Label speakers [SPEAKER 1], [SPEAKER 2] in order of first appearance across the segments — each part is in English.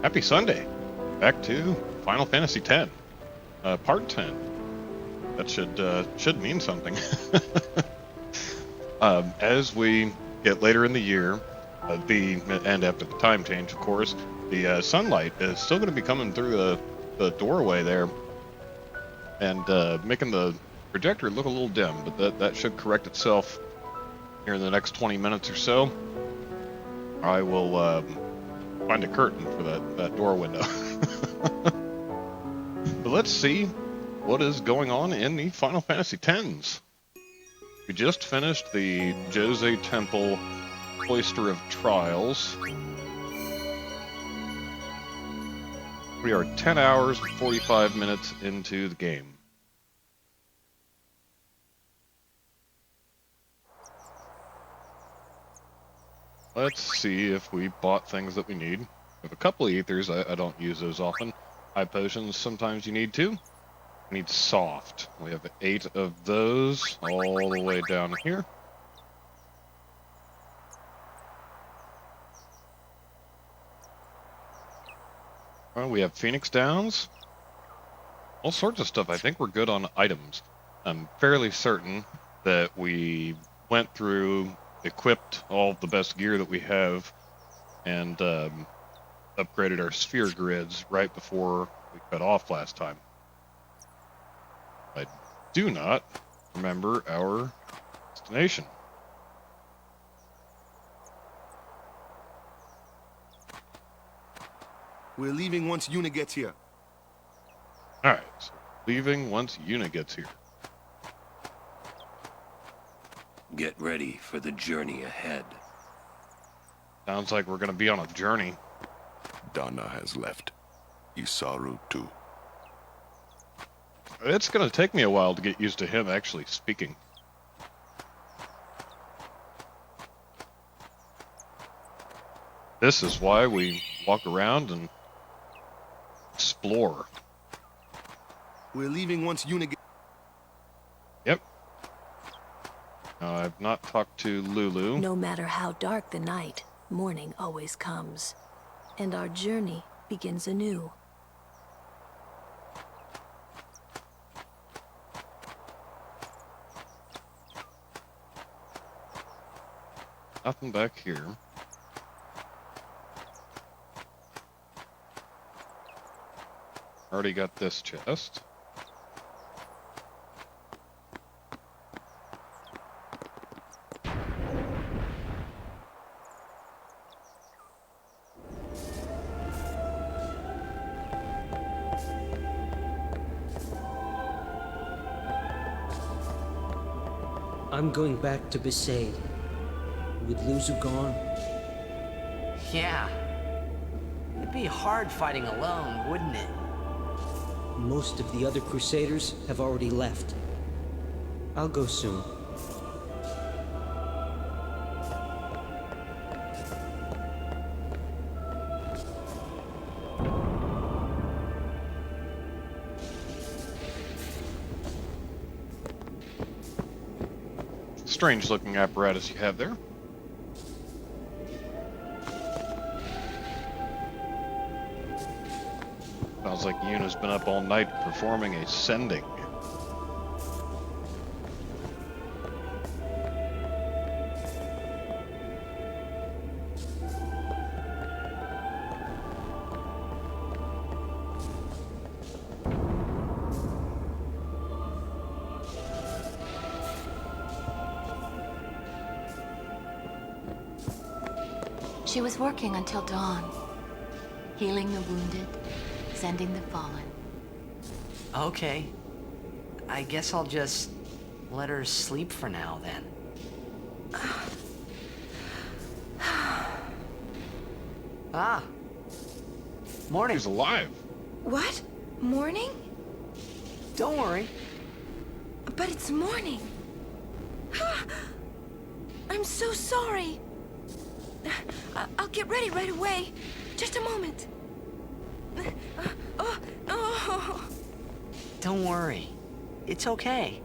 [SPEAKER 1] Happy Sunday! Back to Final Fantasy X, Part 10. That should mean something. As we get later in the year, and after the time change, of course, the sunlight is still going to be coming through the doorway there, and making the projector look a little dim. But that should correct itself here in the next 20 minutes or so. I will find a curtain for that door window. But let's see what is going on in the Final Fantasy X. We just finished the Djose Temple Cloister of Trials. We are 10 hours and 45 minutes into the game. Let's see if we bought things that we need. We have a couple of ethers. I don't use those often. High potions, sometimes you need to. We need soft. We have 8 of those all the way down here. Well, we have Phoenix Downs. All sorts of stuff. I think we're good on items. I'm fairly certain that we went through, equipped all the best gear that we have, and upgraded our sphere grids right before we cut off last time. I do not remember our destination.
[SPEAKER 2] We're leaving once Yuna gets here.
[SPEAKER 1] Alright, so leaving once Yuna gets here.
[SPEAKER 3] Get ready for the journey ahead.
[SPEAKER 1] Sounds like we're going to be on a journey.
[SPEAKER 2] Dana has left. Isaru too.
[SPEAKER 1] It's going to take me a while to get used to him actually speaking. This is why we walk around and explore.
[SPEAKER 2] We're leaving once Yuna gets...
[SPEAKER 1] Yep. I've not talked to Lulu.
[SPEAKER 4] No matter how dark the night, morning always comes. And our journey begins anew.
[SPEAKER 1] Nothing back here. Already got this chest.
[SPEAKER 5] I'm going back to Besaid. With Luzu gone?
[SPEAKER 6] Yeah. It'd be hard fighting alone, wouldn't it?
[SPEAKER 5] Most of the other Crusaders have already left. I'll go soon.
[SPEAKER 1] Strange looking apparatus you have there. Sounds like Yuna's been up all night performing a sending.
[SPEAKER 7] She was working until dawn, healing the wounded, sending the fallen.
[SPEAKER 6] Okay. I guess I'll just let her sleep for now, then. Ah. Morning.
[SPEAKER 1] She's alive.
[SPEAKER 8] What? Morning?
[SPEAKER 6] Don't worry.
[SPEAKER 8] But it's morning. I'm so sorry. I'll get ready right away. Just a moment.
[SPEAKER 6] Don't worry. It's okay.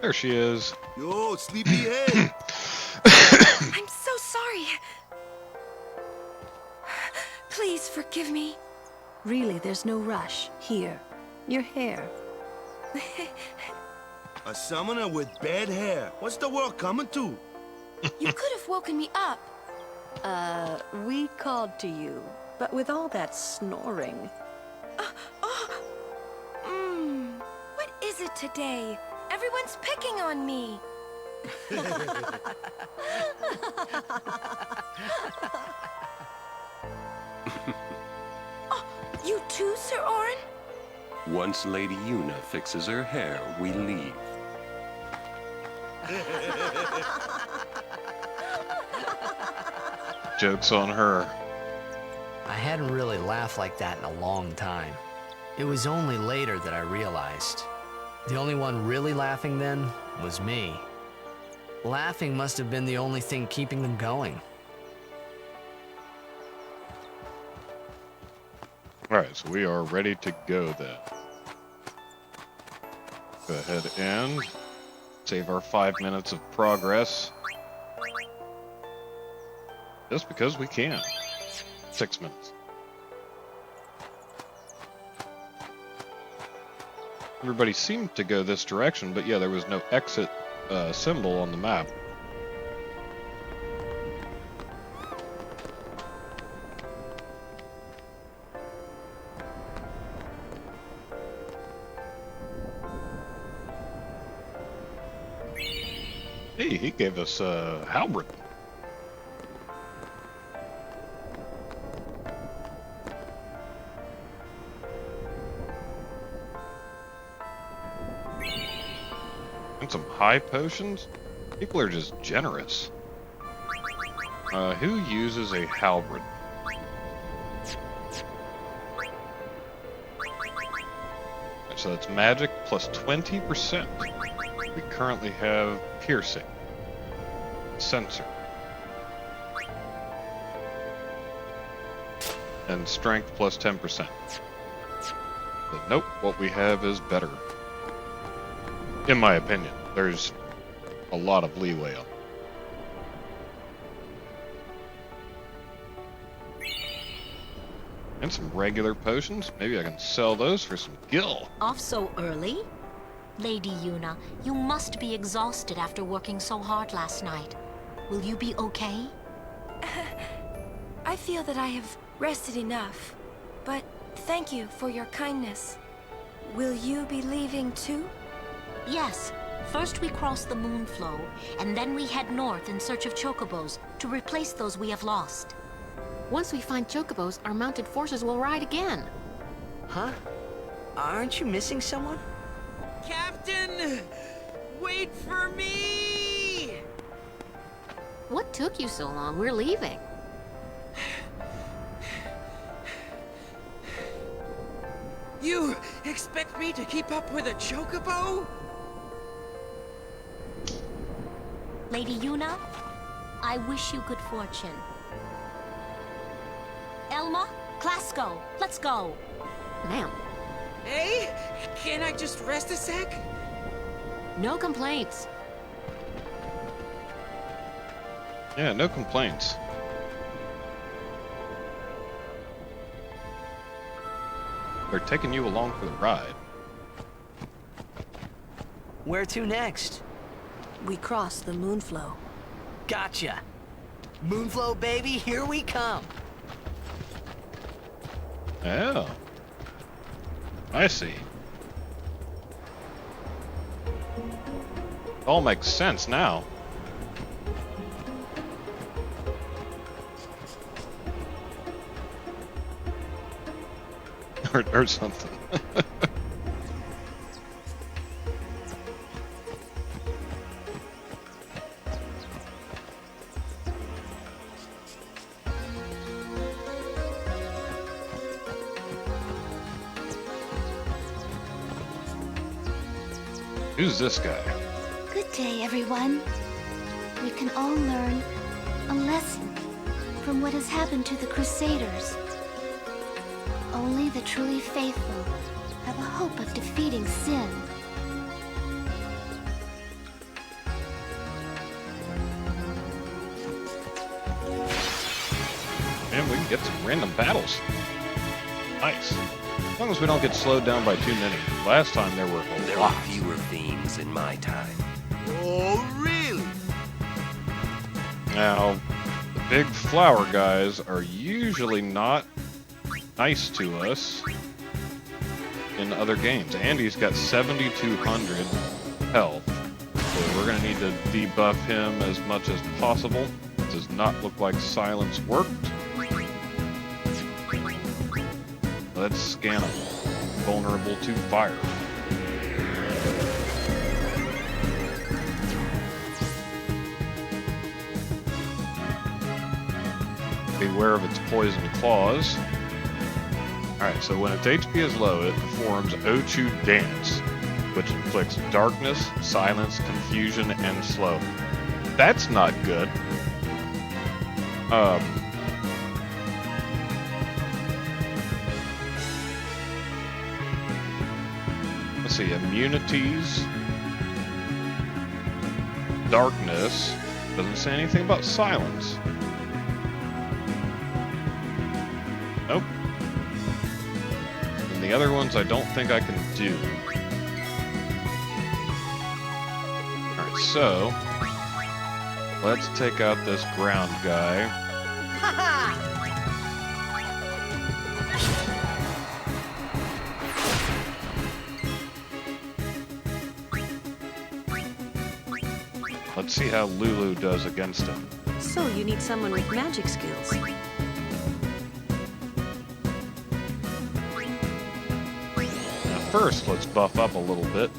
[SPEAKER 1] There she is.
[SPEAKER 2] Yo, sleepyhead.
[SPEAKER 8] I'm so sorry. Please forgive me.
[SPEAKER 4] Really, there's no rush. Here, your hair.
[SPEAKER 2] A summoner with bad hair. What's the world coming to?
[SPEAKER 8] You could have woken me up.
[SPEAKER 4] We called to you, but with all that snoring.
[SPEAKER 8] What is it today? Everyone's picking on me. Oh, you too, Sir Orin?
[SPEAKER 3] Once Lady Yuna fixes her hair, we leave.
[SPEAKER 1] Joke's on her.
[SPEAKER 6] I hadn't really laughed like that in a long time. It was only later that I realized. The only one really laughing then was me. Laughing must have been the only thing keeping them going.
[SPEAKER 1] Alright, so we are ready to go then. Go ahead and save our 5 minutes of progress. Just because we can. 6 minutes. Everybody seemed to go this direction, but yeah, there was no exit symbol on the map. Hey, he gave us a halberd. And some high potions? People are just generous. Who uses a halberd? So that's magic plus 20%. We currently have piercing, sensor, and strength plus 10%. But nope, what we have is better. In my opinion, there's a lot of leeway on it. And some regular potions. Maybe I can sell those for some gil.
[SPEAKER 9] Off so early? Lady Yuna, you must be exhausted after working so hard last night. Will you be okay?
[SPEAKER 8] I feel that I have rested enough, but thank you for your kindness. Will you be leaving too?
[SPEAKER 9] Yes. First we cross the Moonflow, and then we head north in search of chocobos to replace those we have lost.
[SPEAKER 10] Once we find chocobos, our mounted forces will ride again.
[SPEAKER 6] Huh? Aren't you missing someone?
[SPEAKER 11] Captain! Wait for me!
[SPEAKER 10] What took you so long? We're leaving.
[SPEAKER 11] You expect me to keep up with a chocobo?
[SPEAKER 9] Lady Yuna, I wish you good fortune. Elma, Klasko, let's go.
[SPEAKER 10] Ma'am.
[SPEAKER 11] Hey, can I just rest a sec?
[SPEAKER 10] No complaints.
[SPEAKER 1] Yeah, no complaints. They're taking you along for the ride.
[SPEAKER 6] Where to next?
[SPEAKER 4] We cross the Moonflow.
[SPEAKER 6] Gotcha. Moonflow, baby, here we come.
[SPEAKER 1] Oh. I see. All makes sense now. or something. Who's this guy?
[SPEAKER 7] Good day, everyone. We can all learn a lesson from what has happened to the Crusaders. Only the truly faithful have a hope of defeating sin.
[SPEAKER 1] get some random battles. Nice. As long as we don't get slowed down by too many. Last time there were
[SPEAKER 3] There
[SPEAKER 1] a
[SPEAKER 3] were
[SPEAKER 1] lot.
[SPEAKER 3] fewer fiends in my time.
[SPEAKER 2] Oh, really?
[SPEAKER 1] Now, the big flower guys are usually not nice to us in other games. Andy's got 7,200 health, so we're going to need to debuff him as much as possible. It does not look like silence worked. Let's scan him. Vulnerable to fire. Beware of its poison claws. Alright, so when its HP is low, it performs Ochu Dance, which inflicts darkness, silence, confusion, and slow. That's not good. Let's see, immunities, darkness, doesn't say anything about silence. Nope. And the other ones I don't think I can do. Alright, so let's take out this ground guy. Let's see how Lulu does against him.
[SPEAKER 12] So you need someone with magic skills.
[SPEAKER 1] Now first, let's buff up a little bit.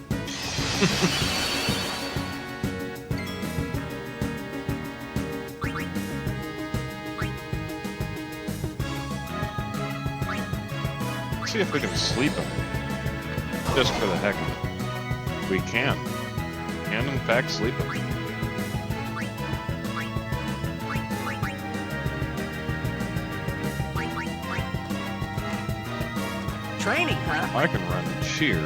[SPEAKER 1] Let's see if we can sleep him. Just for the heck of it. We can. Can in fact sleep him.
[SPEAKER 11] Training, huh?
[SPEAKER 1] I can run cheer.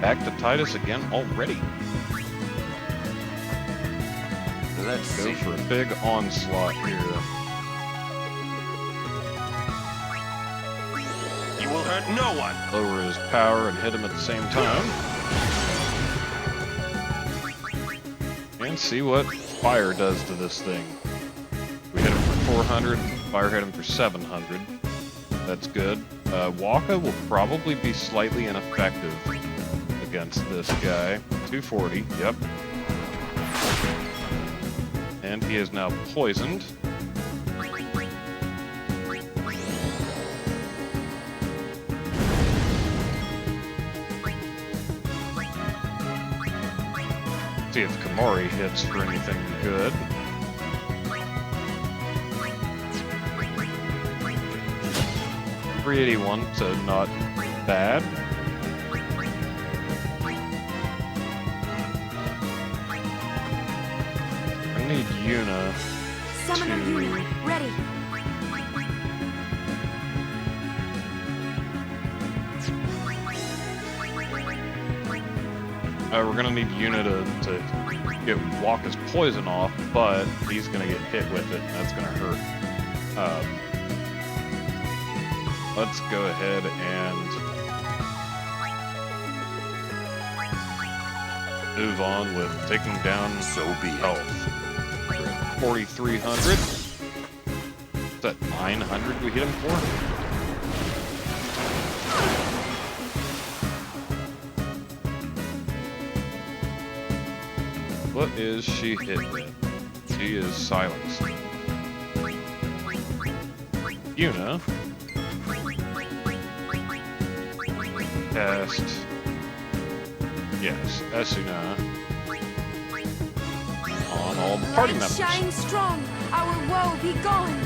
[SPEAKER 1] Back to Titus again already.
[SPEAKER 3] Let's
[SPEAKER 1] Go
[SPEAKER 3] see.
[SPEAKER 1] for a big onslaught here.
[SPEAKER 3] You will hurt no one.
[SPEAKER 1] Lower his power and hit him at the same time. And see what fire does to this thing. We hit him for 400, fire hit him for 700. That's good. Waka will probably be slightly ineffective against this guy. 240, yep. And he is now poisoned. See if Kamori hits for anything good. $381, so not bad. I need Yuna
[SPEAKER 8] Summoner
[SPEAKER 1] to...
[SPEAKER 8] Yuna, ready.
[SPEAKER 1] We're gonna need Yuna to get Waka's poison off, but he's gonna get hit with it, and that's gonna hurt. Let's go ahead and move on with taking down
[SPEAKER 3] So be it.
[SPEAKER 1] health. 4,300. Is that 900 we hit him for? What is she hit with? She is silenced. Yuna. Cast. Yes, Asuna. On all the party
[SPEAKER 8] Light
[SPEAKER 1] members.
[SPEAKER 8] shine strong, our woe be gone.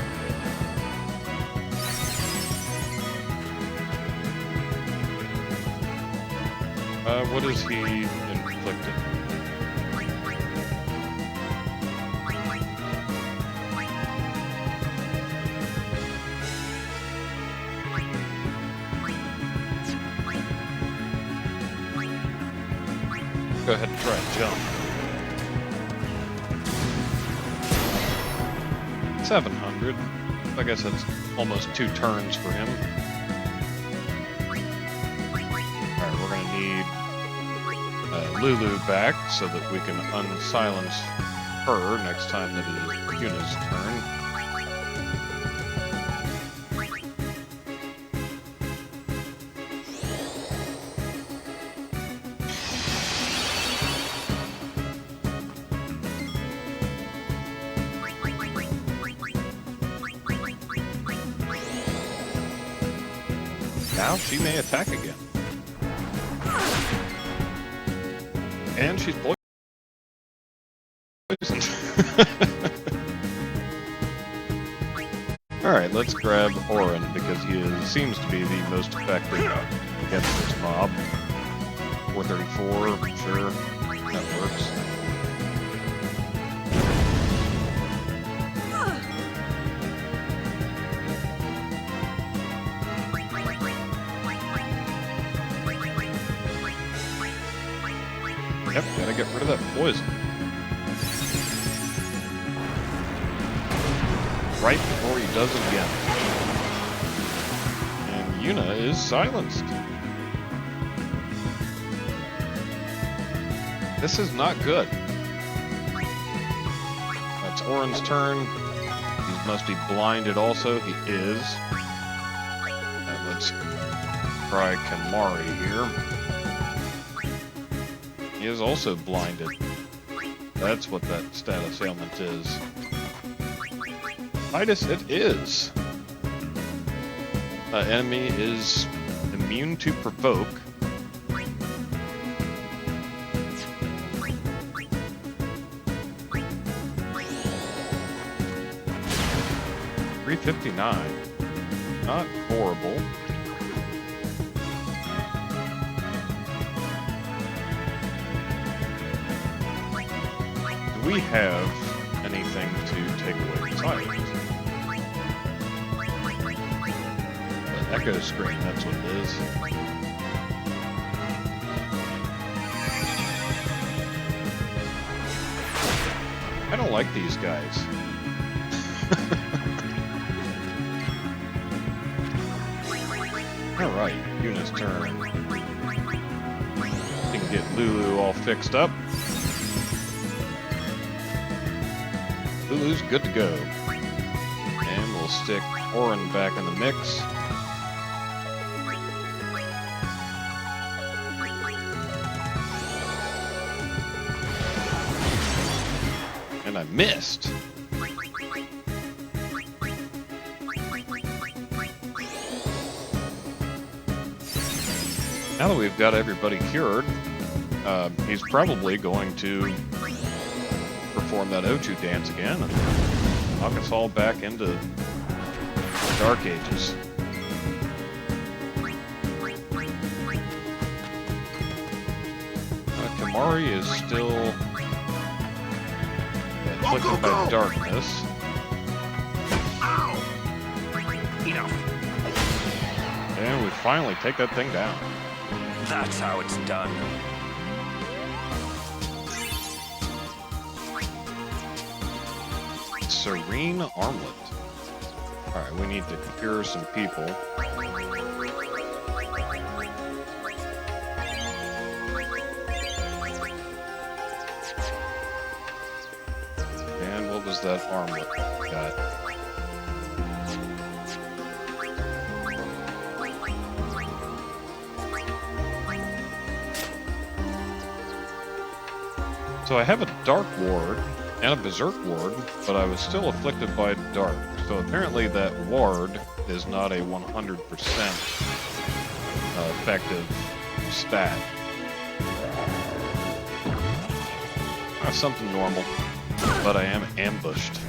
[SPEAKER 1] What is he inflicted? Go ahead and try and jump. 700. I guess that's almost 2 turns for him. Alright, we're gonna need Lulu back so that we can unsilence her next time that it is Yuna's turn. Now she may attack again. And she's poisoned. Alright, let's grab Orin because he seems to be the most effective against this mob. 434, sure, that works. Yep, gotta get rid of that poison. Right before he does it again. And Yuna is silenced. This is not good. That's Orin's turn. He must be blinded also. He is. Let's try Kamari here. He is also blinded. That's what that status ailment is. Titus, it is. Enemy is immune to provoke. $359. Not horrible. Do we have anything to take away the silence? Echo screen, that's what it is. I don't like these guys. Alright, Yuna's turn. You can get Lulu all fixed up. Lulu's good to go. And we'll stick Orin back in the mix. And I missed. Now that we've got everybody cured, he's probably going to perform that Ochu dance again and knock us all back into the Dark Ages. Kamari is still afflicted by darkness.
[SPEAKER 3] Enough.
[SPEAKER 1] And we finally take that thing down.
[SPEAKER 3] That's how it's done.
[SPEAKER 1] Serene Armlet. Alright, we need to cure some people. And what was that armlet got? So I have a Dark Ward and a Berserk Ward, but I was still afflicted by Dark. So apparently that ward is not a 100% effective stat. Something normal, but I am ambushed.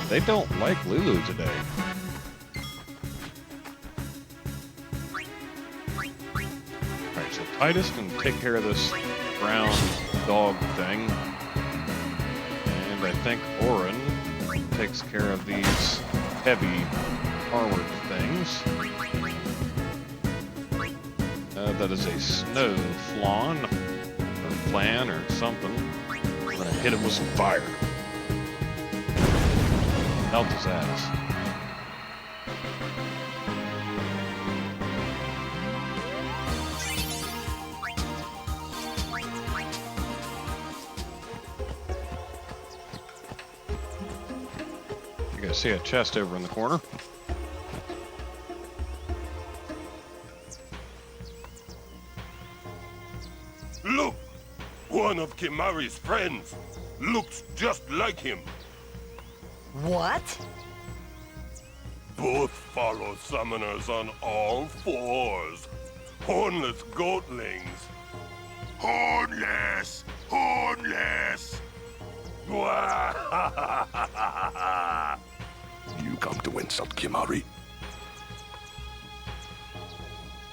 [SPEAKER 1] They don't like Lulu today. Alright, so Titus can take care of this brown dog thing. And I think Orin takes care of these heavy armored things. that is a snow flan or flan or something. I'm gonna hit it with some fire. Melt his ass. You guys see a chest over in the corner?
[SPEAKER 13] Look! One of Kimari's friends looks just like him.
[SPEAKER 6] What?
[SPEAKER 13] Both follow summoners on all fours. Hornless goatlings. Hornless! Hornless!
[SPEAKER 14] You come to insult Kimari?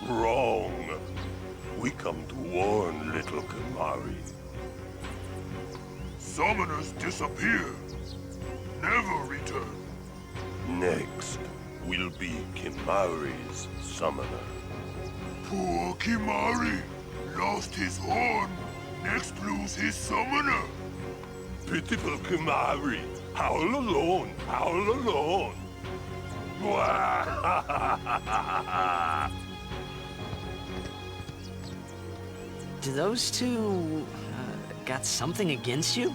[SPEAKER 13] Wrong. We come to warn little Kimari. Summoners disappear. Never return. Next will be Kimari's summoner. Poor Kimari. Lost his horn. Next lose his summoner. Pitiful Kimari. Howl alone. Howl alone.
[SPEAKER 6] Do those two got something against you?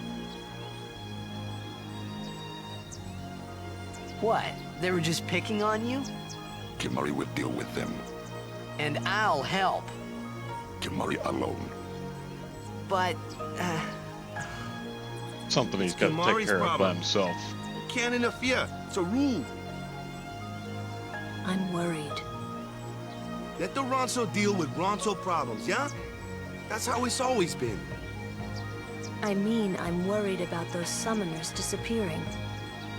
[SPEAKER 6] What? They were just picking on you?
[SPEAKER 14] Kimari will deal with them.
[SPEAKER 6] And I'll help.
[SPEAKER 14] Kimari alone.
[SPEAKER 6] But,
[SPEAKER 1] something he's got to take care of by himself.
[SPEAKER 2] You can't interfere. It's a rule.
[SPEAKER 4] I'm worried.
[SPEAKER 2] Let the Ronso deal with Ronso problems, yeah? That's how it's always been.
[SPEAKER 4] I mean, I'm worried about those summoners disappearing.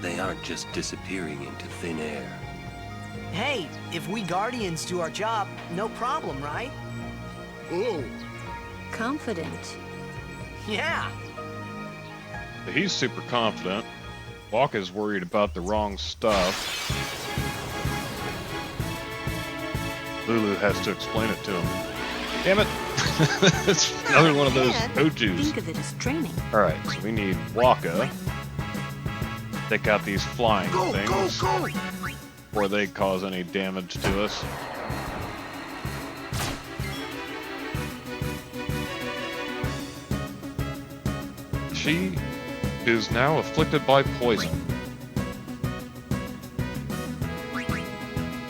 [SPEAKER 3] They aren't just disappearing into thin air.
[SPEAKER 6] hey, if we Guardians do our job, no problem, right?
[SPEAKER 2] Oh.
[SPEAKER 4] Confident.
[SPEAKER 6] Yeah.
[SPEAKER 1] He's super confident. Wakka's worried about the wrong stuff. Lulu has to explain it to him. Damn it! It's another one of those Ojus.
[SPEAKER 4] Think of it as training.
[SPEAKER 1] Alright, so we need Wakka. Take out these flying things before they cause any damage to us. She is now afflicted by poison.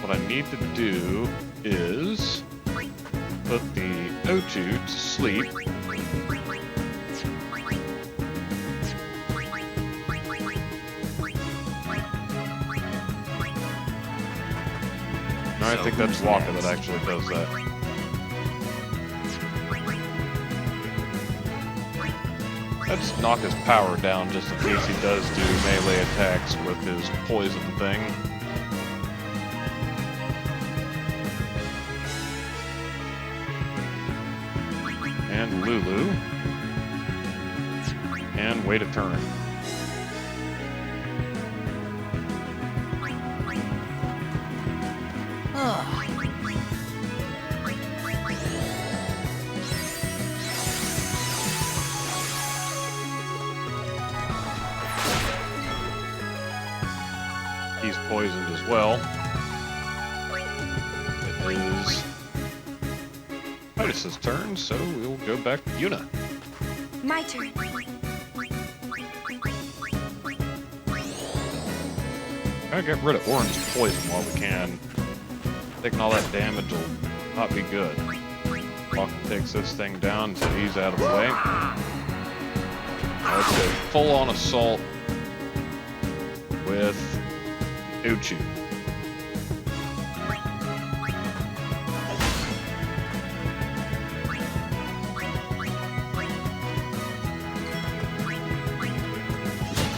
[SPEAKER 1] What I need to do is put the Oju to sleep. I think that's Wakka that actually does that. Let's knock his power down just in case he does do melee attacks with his poison thing. And Lulu. And wait a turn. He's poisoned as well. It is Titus's turn, so we'll go back to Yuna.
[SPEAKER 8] My turn.
[SPEAKER 1] Gotta get rid of Orange's poison while we can. Taking all that damage will not be good. Wakka takes this thing down so he's out of the way. Now let's go full-on assault with Uchu.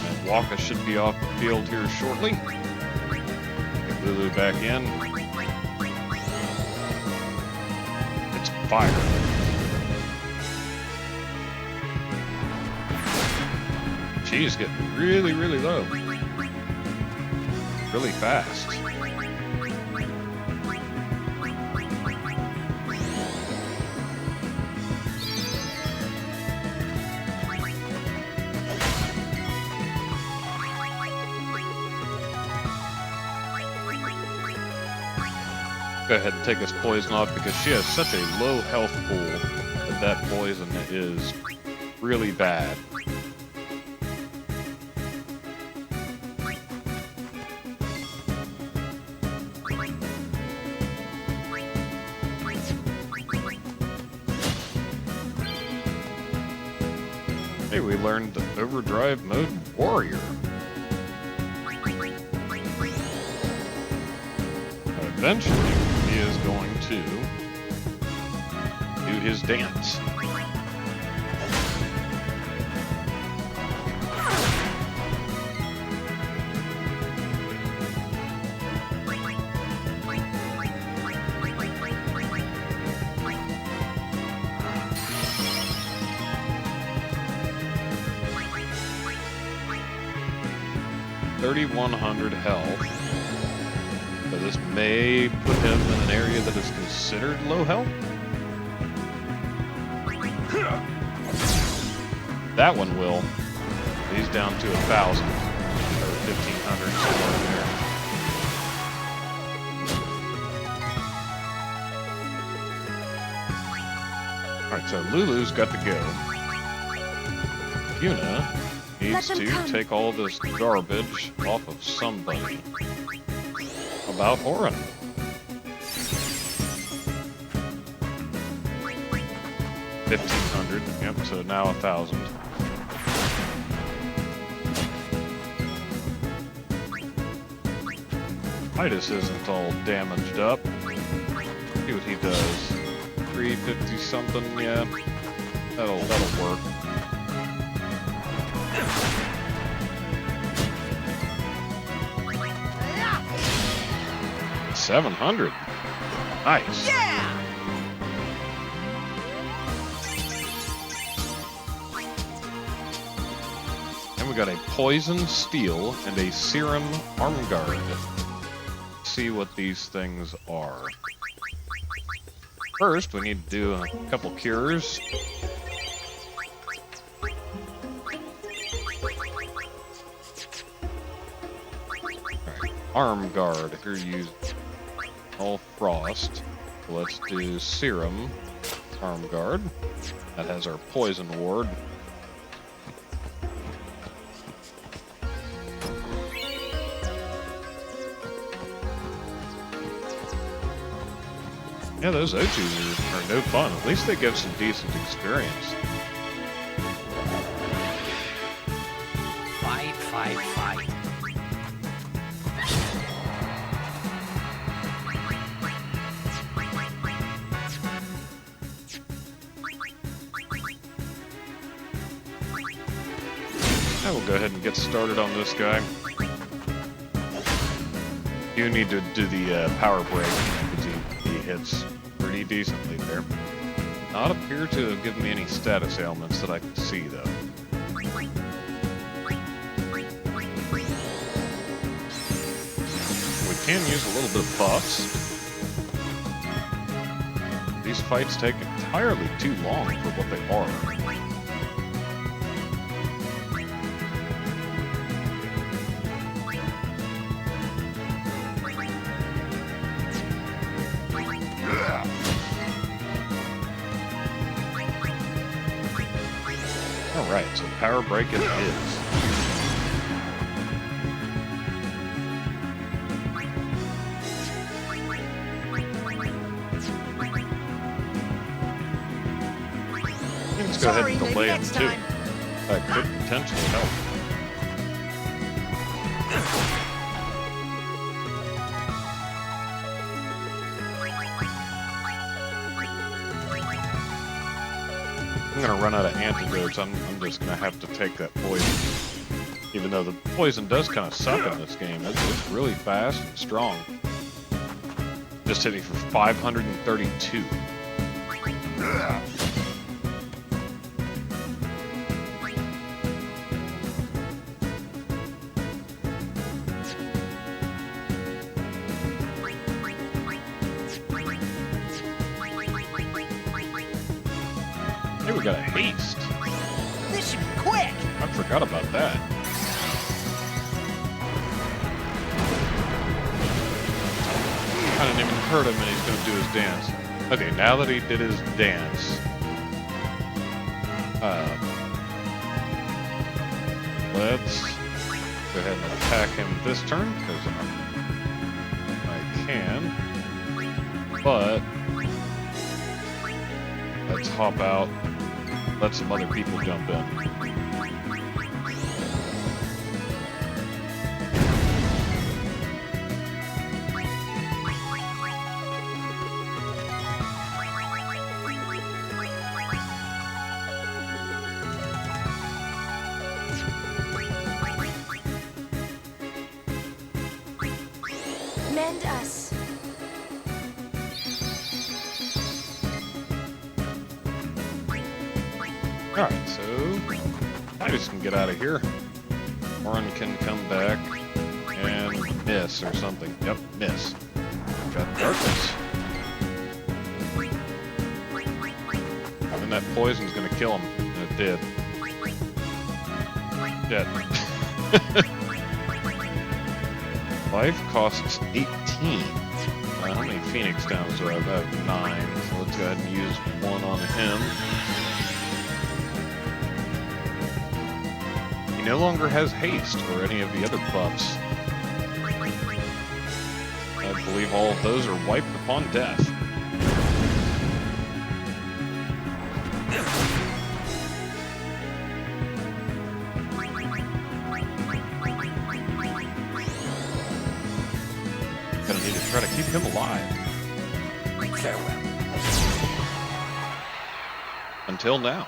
[SPEAKER 1] And Wakka should be off the field here shortly. Get Lulu back in. It's fire. She's getting really, really low. Really fast. Go ahead and take this poison off because she has such a low health pool that poison is really bad. Hey, we learned the overdrive mode warrior. Eventually, he is going to do his dance. $3,100 health. So this may put him in an area that is considered low health. That one will. He's down to 1,000 or 1,500 somewhere in there. All right, so Lulu's got to go. Yuna needs to take all this garbage off of somebody. About Orin. $1,500. Yep, so now 1,000. Titus isn't all damaged up. See what he does. 350 something, yeah. That'll work. $700. Nice.
[SPEAKER 11] Yeah!
[SPEAKER 1] And we got a poison steel and a serum arm guard. Let's see what these things are. First, we need to do a couple cures. Arm guard. Here you all frost. So let's do serum arm guard. That has our poison ward. Yeah, those O2s are no fun. At least they give some decent experience.
[SPEAKER 6] Fight, fight, fight.
[SPEAKER 1] I will go ahead and get started on this guy. You need to do the power break because he hits pretty decently there. Not appear to have given me any status ailments that I can see though. We can use a little bit of buffs. These fights take entirely too long for what they are. Alright, so power break it is. Let's go ahead and delay him too. That could potentially help. I'm gonna run out of antidotes. I'm just gonna have to take that poison. Even though the poison does kind of suck in this game. It's really fast and strong. Just hit me for 532. Hey, we got a haste.
[SPEAKER 11] This should be quick.
[SPEAKER 1] I forgot about that. didn't even hurt him and he's going to do his dance. Okay, now that he did his dance, let's go ahead and attack him this turn, because I can. But let's hop out, let some other people jump in.
[SPEAKER 8] Mend us.
[SPEAKER 1] Alright, so Titus can get out of here. Warren can come back and miss or something. Yep, miss. Got darkness. And that poison's gonna kill him. And it did. Dead. Life costs 18. How many Phoenix Downs do I have? I have 9. So let's go ahead and use one on him. He no longer has haste or any of the other buffs. I believe all of those are wiped upon death. Gonna need to try to keep him alive.
[SPEAKER 3] Farewell.
[SPEAKER 1] Until now.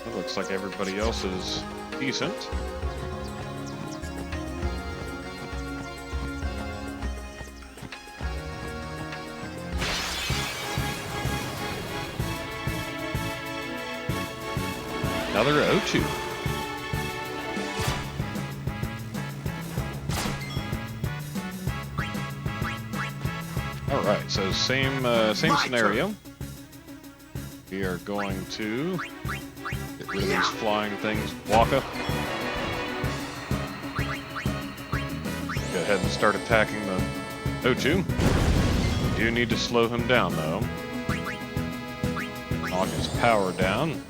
[SPEAKER 1] It looks like everybody else is decent. Another O2. All right, so same scenario. We are going to get rid of these flying things. Waka. Go ahead and start attacking the O2. We do need to slow him down though. Knock his power down.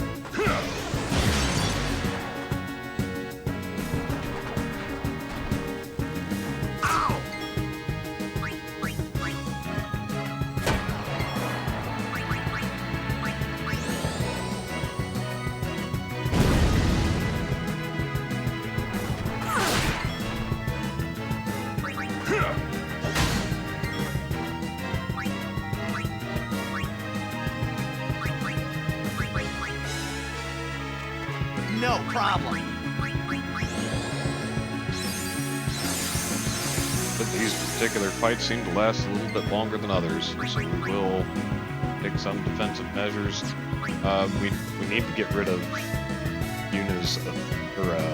[SPEAKER 15] No problem.
[SPEAKER 1] But these particular fights seem to last a little bit longer than others, so we will take some defensive measures. We need to get rid of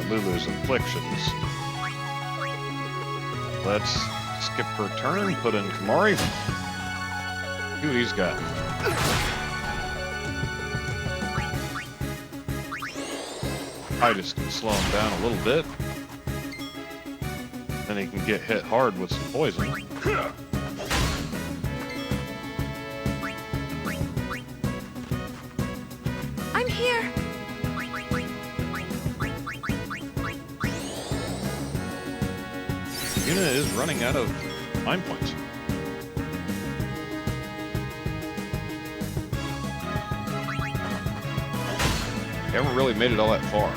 [SPEAKER 1] Lulu's afflictions. Let's skip her turn, put in Kamari. See what he's got. Titus can slow him down a little bit. Then he can get hit hard with some poison.
[SPEAKER 8] I'm here.
[SPEAKER 1] Yuna is running out of mind points. We haven't really made it all that far.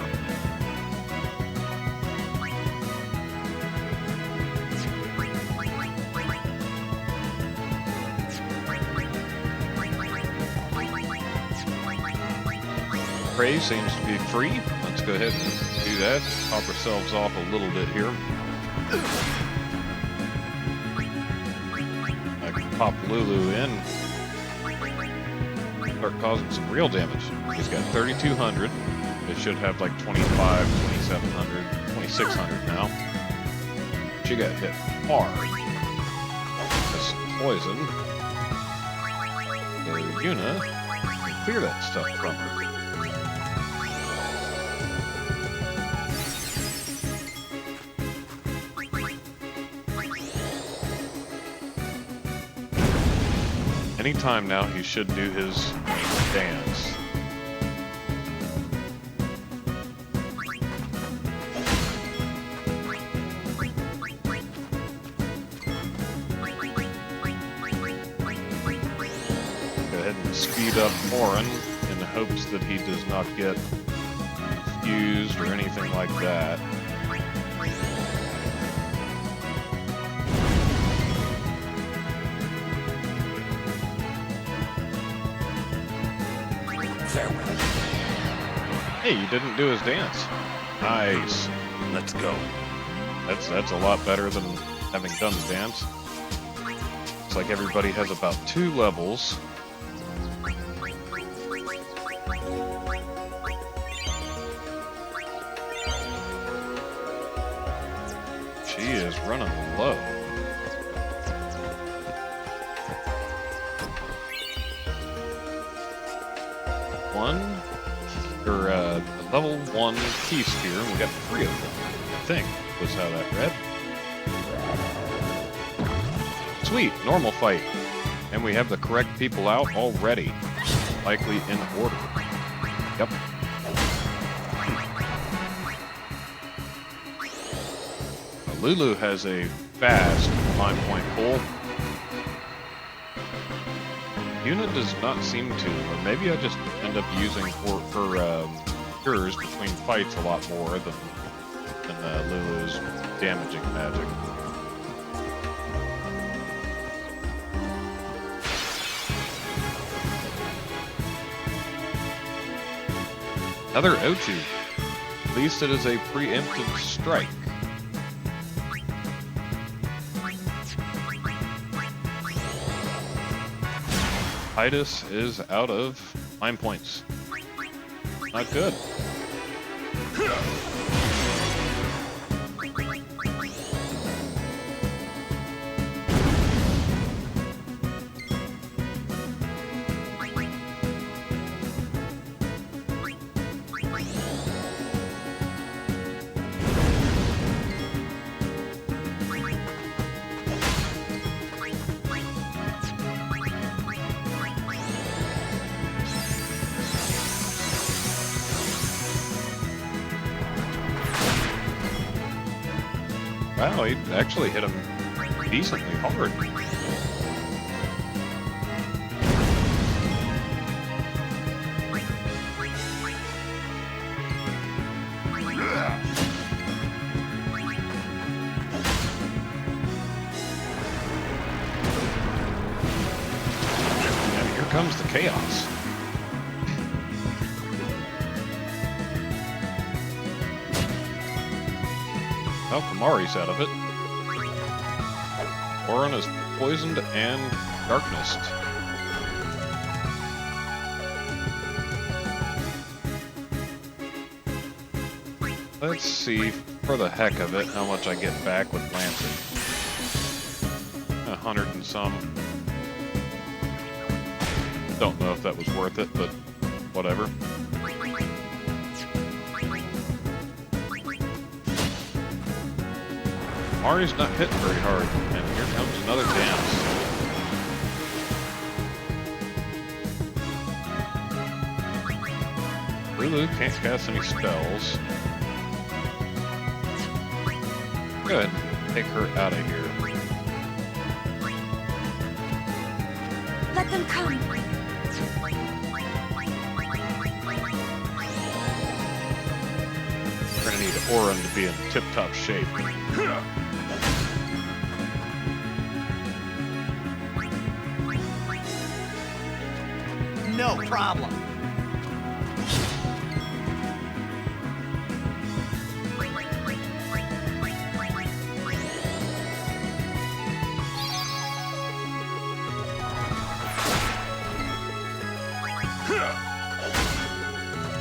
[SPEAKER 1] Prey seems to be free. Let's go ahead and do that. Pop ourselves off a little bit here. I can pop Lulu in. Start causing some real damage. He's got 3,200. It should have like 25, 2,700, 2,600 now. she got hit hard. This poison. So Yuna can clear that stuff from her. Anytime now, he should do his dance. Go ahead and speed up Orin in the hopes that he does not get confused or anything like that. Hey, you didn't do his dance. Nice.
[SPEAKER 3] Let's go.
[SPEAKER 1] That's a lot better than having done the dance. It's like everybody has about 2 levels. She is running low. Level 1 key sphere, and we got 3 of them, I think, was how that read. Sweet, normal fight. And we have the correct people out already. Likely in order. Yep. Lulu has a fast 9-point pull. Yuna does not seem to, or maybe I just end up using her cures between fights a lot more than Lulu's damaging magic. Another Ochu. At least it is a preemptive strike. Titus is out of 9 points. Not good. Wow, he actually hit him decently hard. And here comes the chaos. Well, Kamari's out of it. Orin is poisoned and darknessed. Let's see, for the heck of it, how much I get back with Lancing. 100 and some. Don't know if that was worth it, but whatever. Mari's not hitting very hard, and here comes another dance. Lulu can't cast any spells. Good. Take her out of here.
[SPEAKER 8] Let them come.
[SPEAKER 1] We're gonna need Orin to be in tip-top shape.
[SPEAKER 15] No problem.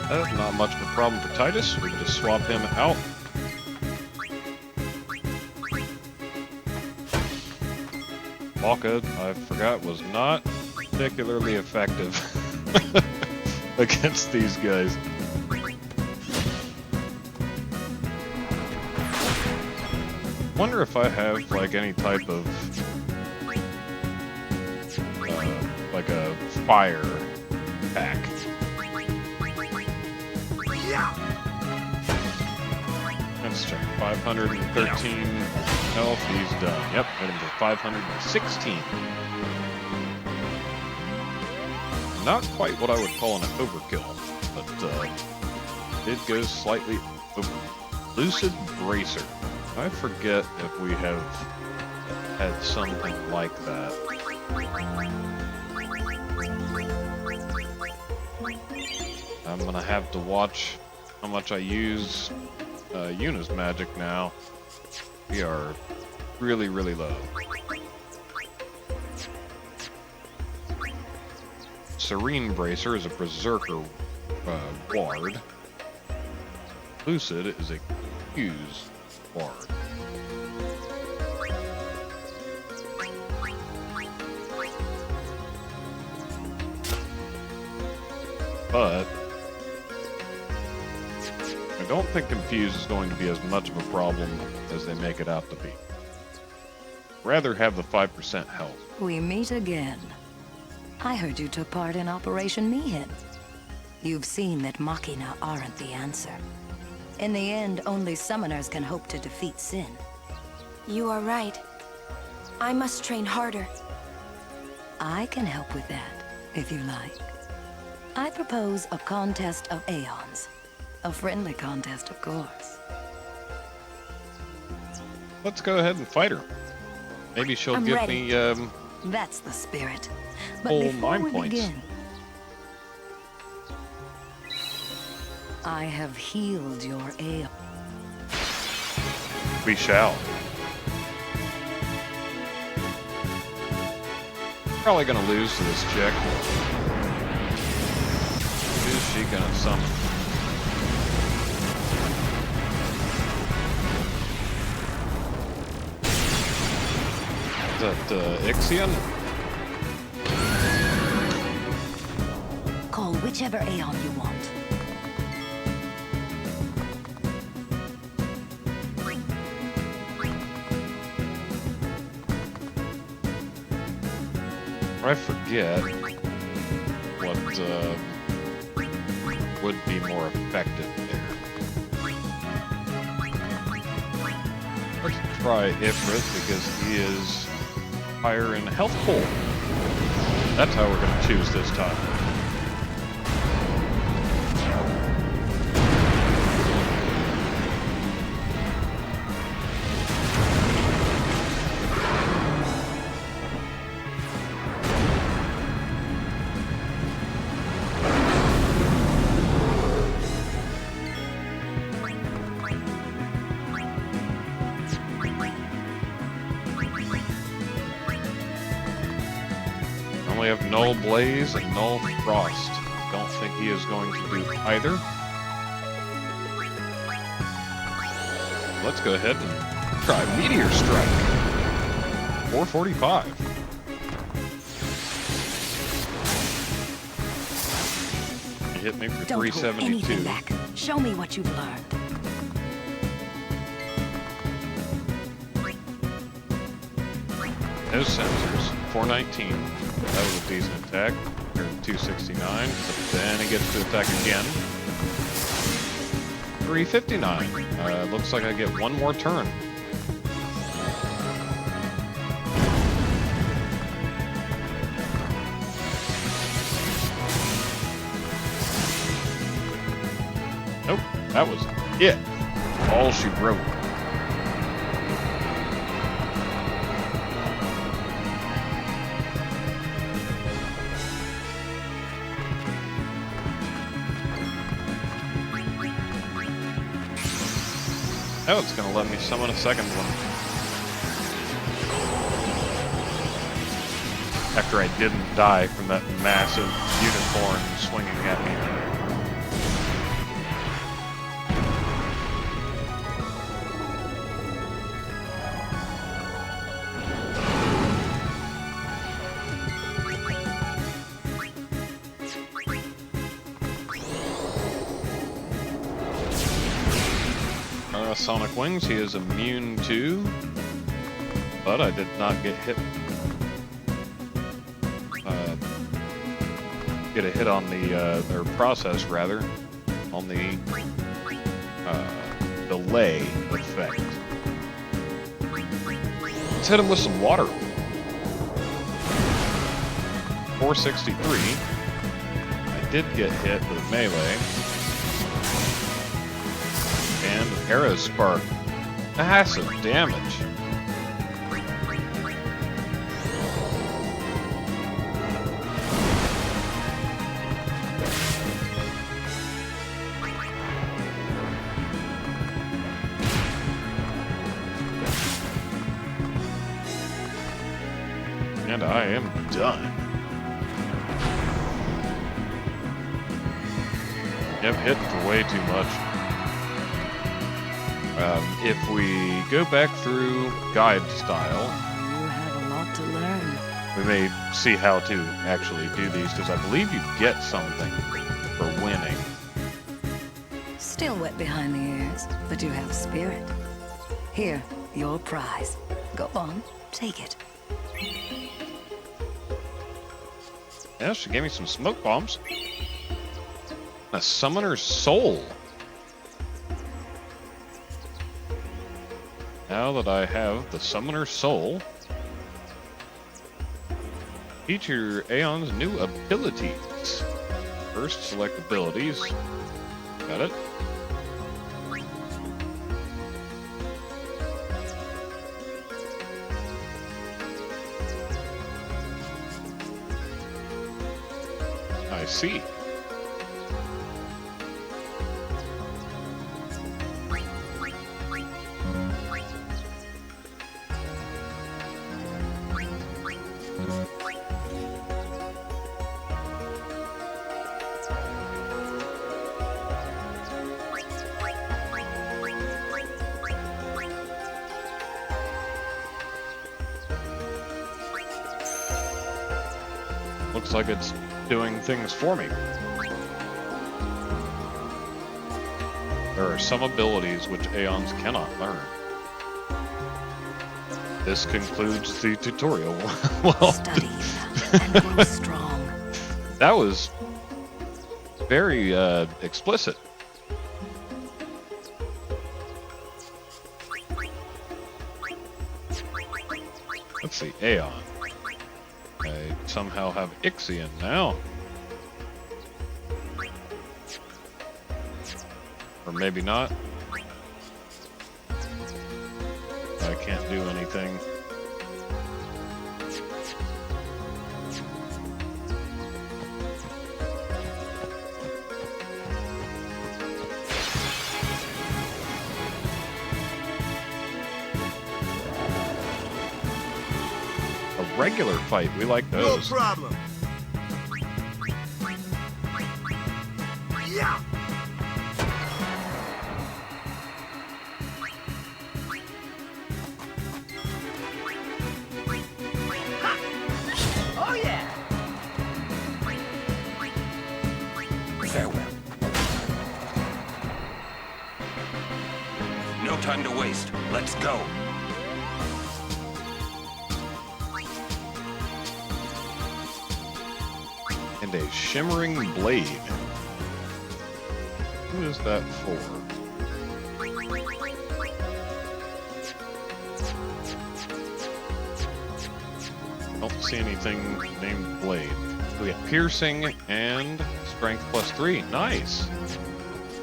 [SPEAKER 1] Not much of a problem for Titus. We can just swap him out. Walka, I forgot, was not particularly effective against these guys. Wonder if I have like any type of like a fire pack. Let's check. 513 health. He's done. Yep, hit him for 516. Not quite what I would call an overkill, but it goes slightly over. Lucid Bracer. I forget if we have had something like that. I'm gonna have to watch how much I use Yuna's magic now. We are really, really low. Serene Bracer is a Berserker ward. Lucid is a Fuse ward. But I don't think Confuse is going to be as much of a problem as they make it out to be. Rather have the 5% health.
[SPEAKER 4] We meet again. I heard you took part in Operation Mihin. You've seen that Machina aren't the answer. In the end, only summoners can hope to defeat Sin.
[SPEAKER 8] You are right. I must train harder.
[SPEAKER 4] I can help with that, if you like. I propose a contest of Aeons. A friendly contest, of course.
[SPEAKER 1] Let's go ahead and fight her. Maybe she'll
[SPEAKER 4] I'm
[SPEAKER 1] give
[SPEAKER 4] ready.
[SPEAKER 1] me
[SPEAKER 4] That's the spirit. But
[SPEAKER 1] full
[SPEAKER 4] before
[SPEAKER 1] mind
[SPEAKER 4] we
[SPEAKER 1] points.
[SPEAKER 4] begin, I have healed your Aeon.
[SPEAKER 1] We shall. Probably gonna lose to this chick. Who's she gonna summon? Is that Ixion?
[SPEAKER 4] Call whichever Aeon you want.
[SPEAKER 1] I forget what would be more effective there. Let's try Ifrit because he is higher in health pool. That's how we're going to choose this time. We have Null Blaze and Null Frost. Don't think he is going to do either. Let's go ahead and try Meteor Strike. 445. He hit me for
[SPEAKER 4] Don't hold
[SPEAKER 1] 372.
[SPEAKER 4] anything back. Show me what you've learned.
[SPEAKER 1] No sensors. 419. That was a decent attack. 269. But then he gets to attack again. 359. Looks like I get one more turn. Nope, that was it. All she wrote. Now it's going to let me summon a second one. After I didn't die from that massive unicorn swinging at me. sonic wings he is immune to, but I did not get hit. Get a hit on the, or process rather, on the delay effect. Let's hit him with some water. 463. I did get hit with melee. And arrow spark. Massive damage. And I am done. Yep, hit for way too much. If we go back through guide style,
[SPEAKER 4] You have a lot to learn.
[SPEAKER 1] we may see how to actually do these, because I believe you get something for winning.
[SPEAKER 4] Still wet behind the ears, but you have spirit. Here, your prize. Go on, take it.
[SPEAKER 1] Yeah, she gave me some smoke bombs. A summoner's soul. Now that I have the summoner's soul, feature Aeon's new abilities. First, select abilities. Got it. I see. Looks like it's doing things for me. There are some abilities which Aeons cannot learn. This concludes the tutorial. Well,
[SPEAKER 4] Study and grow strong.
[SPEAKER 1] That was very explicit. Let's see, Aeon. I somehow have Ixion now. Or maybe not. I can't do anything. A regular fight, we like those.
[SPEAKER 2] No problem. Yeah.
[SPEAKER 15] Oh, yeah!
[SPEAKER 3] Farewell. No time to waste. Let's go.
[SPEAKER 1] And a shimmering blade. Who is that for? Don't see anything named blade. We have piercing and strength +3. Nice.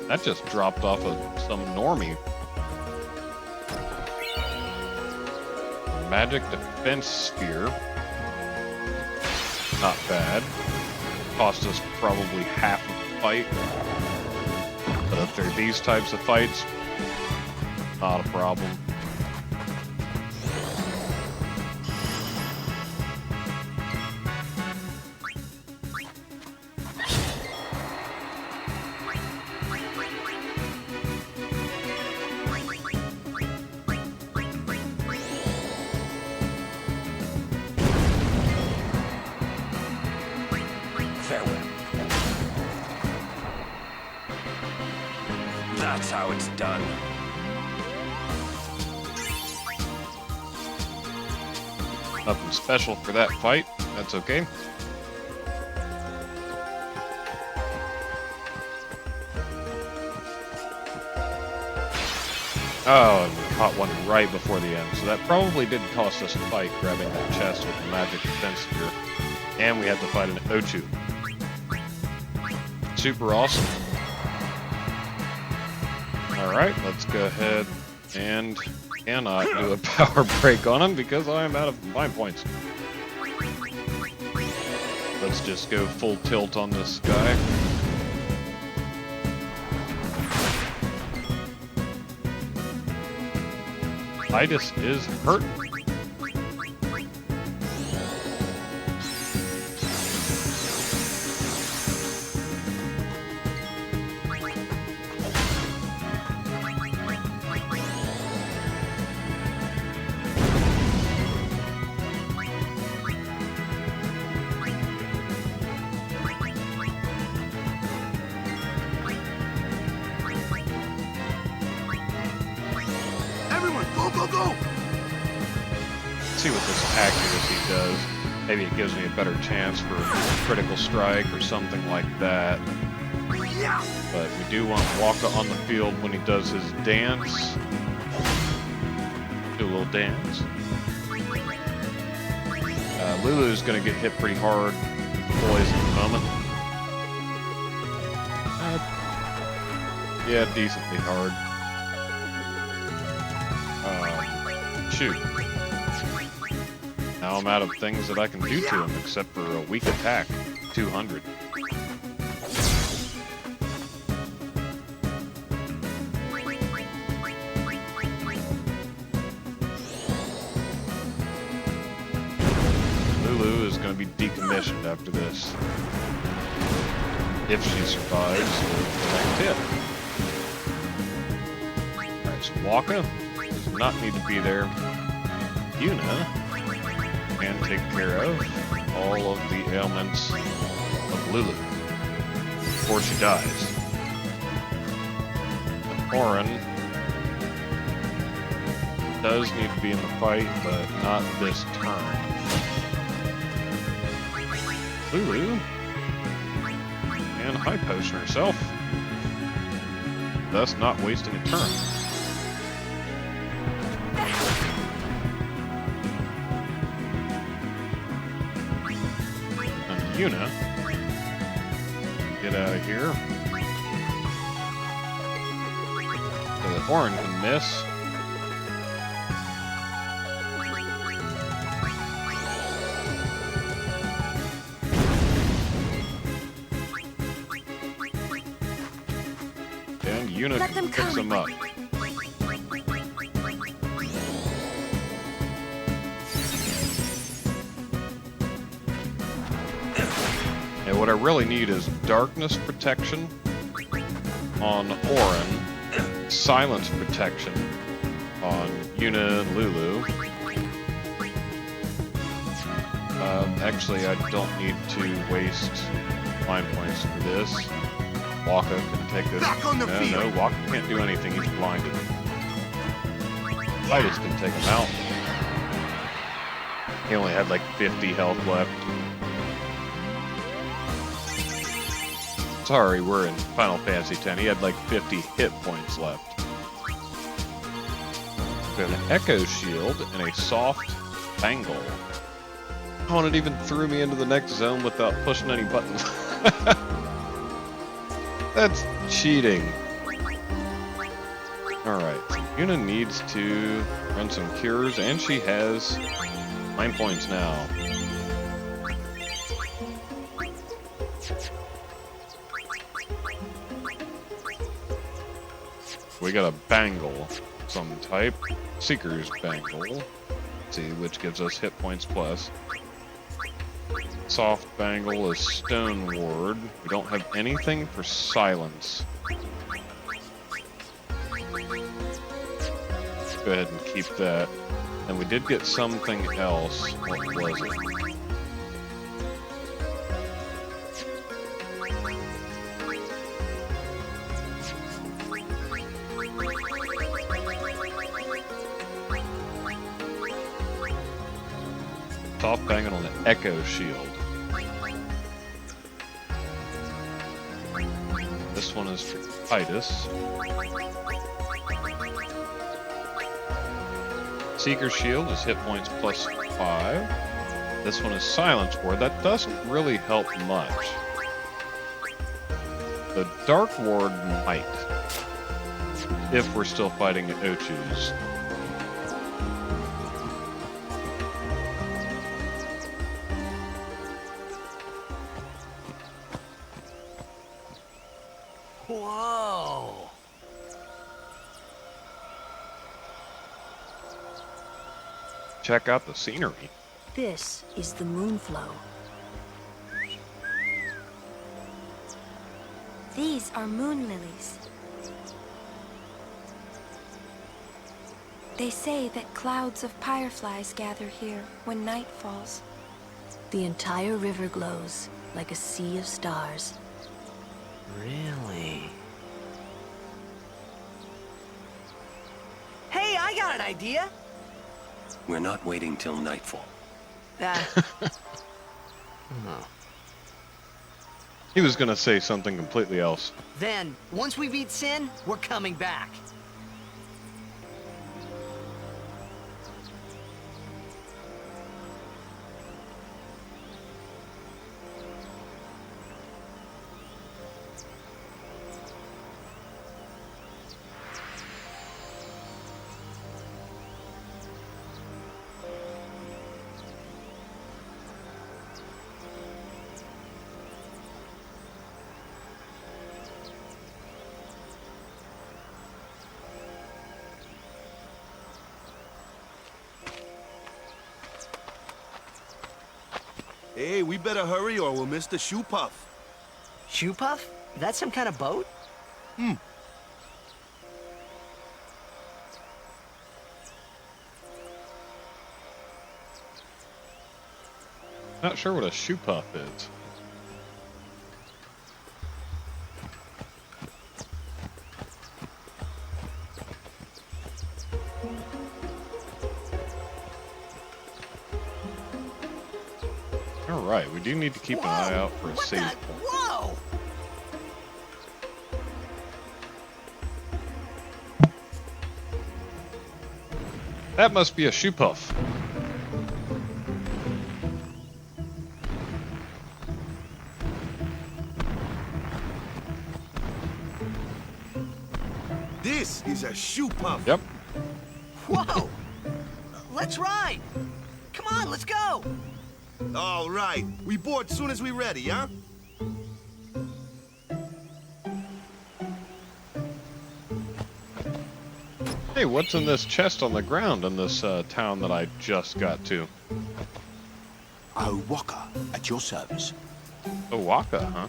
[SPEAKER 1] That just dropped off of some normie. Magic defense sphere. Not bad. Cost us probably half of the fight. But if they're these types of fights, not a problem.
[SPEAKER 3] That's how it's done.
[SPEAKER 1] Nothing special for that fight. That's okay. Oh, and we caught one right before the end. So that probably did cost us a fight, grabbing that chest with the magic defense sphere. And we had to fight an Ochu. Super awesome. Alright, let's go ahead and cannot do a power break on him because I am out of mind points. Let's just go full tilt on this guy. Titus is hurt. See what this accuracy does. Maybe it gives me a better chance for a critical strike or something like that. But we do want Waka on the field when he does his dance. Do a little dance. Lulu's going to get hit pretty hard with poison at the moment. Yeah, decently hard. Shoot. Now I'm out of things that I can do to him except for a weak attack. 200. Lulu is going to be decommissioned after this. If she survives the next hit. Alright, so Waka does not need to be there. Yuna can take care of all of the ailments of Lulu before she dies. And Orin does need to be in the fight, but not this turn. Lulu can high potion herself, thus not wasting a turn. Yuna, get out of here so that Orin can miss. And Yuna can pick them up. And what I really need is darkness protection on Orin, silence protection on Yuna and Lulu. Actually, I don't need to waste mind points for this. Waka can take this. No, Waka can't do anything. He's blinded. Titus can take him out. He only had like 50 health left. Sorry, we're in Final Fantasy X. He had like 50 hit points left. We have an Echo Shield and a Soft Bangle. Oh, and it even threw me into the next zone without pushing any buttons. That's cheating. Alright, Yuna needs to run some cures, and she has 9 points now. We got a Bangle, some type. Seeker's Bangle. Let's see, which gives us hit points plus. Soft Bangle is Stone Ward. We don't have anything for Silence. Go ahead and keep that. And we did get something else. What was it? off banging on the Echo Shield. This one is for Titus. Seeker Shield is hit points plus 5. This one is Silence Ward. That doesn't really help much. The Dark Ward might, if we're still fighting Ochus.
[SPEAKER 15] Whoa!
[SPEAKER 1] Check out the scenery.
[SPEAKER 12] This is the Moonflow.
[SPEAKER 8] These are moon lilies. They say that clouds of fireflies gather here when night falls.
[SPEAKER 12] The entire river glows like a sea of stars.
[SPEAKER 6] Really?
[SPEAKER 15] Hey, I got an idea!
[SPEAKER 3] We're not waiting till nightfall.
[SPEAKER 6] Oh.
[SPEAKER 1] He was gonna say something completely else.
[SPEAKER 15] Then, once we beat Sin, we're coming back.
[SPEAKER 2] Hey, we better hurry or we'll miss the Shoopuf.
[SPEAKER 15] Shoopuf? That's some kind of boat?
[SPEAKER 1] Not sure what a Shoopuf is. Alright, we do need to keep an eye out for a save point.
[SPEAKER 15] Whoa!
[SPEAKER 1] That must be a Shoopuf.
[SPEAKER 2] This is a Shoopuf.
[SPEAKER 1] Yep.
[SPEAKER 15] Whoa! Let's ride! Come on, let's go!
[SPEAKER 2] All right. We board soon as we ready, huh?
[SPEAKER 1] Hey, what's in this chest on the ground in this town that I just got to?
[SPEAKER 14] A Waka at your service.
[SPEAKER 1] A Waka, huh?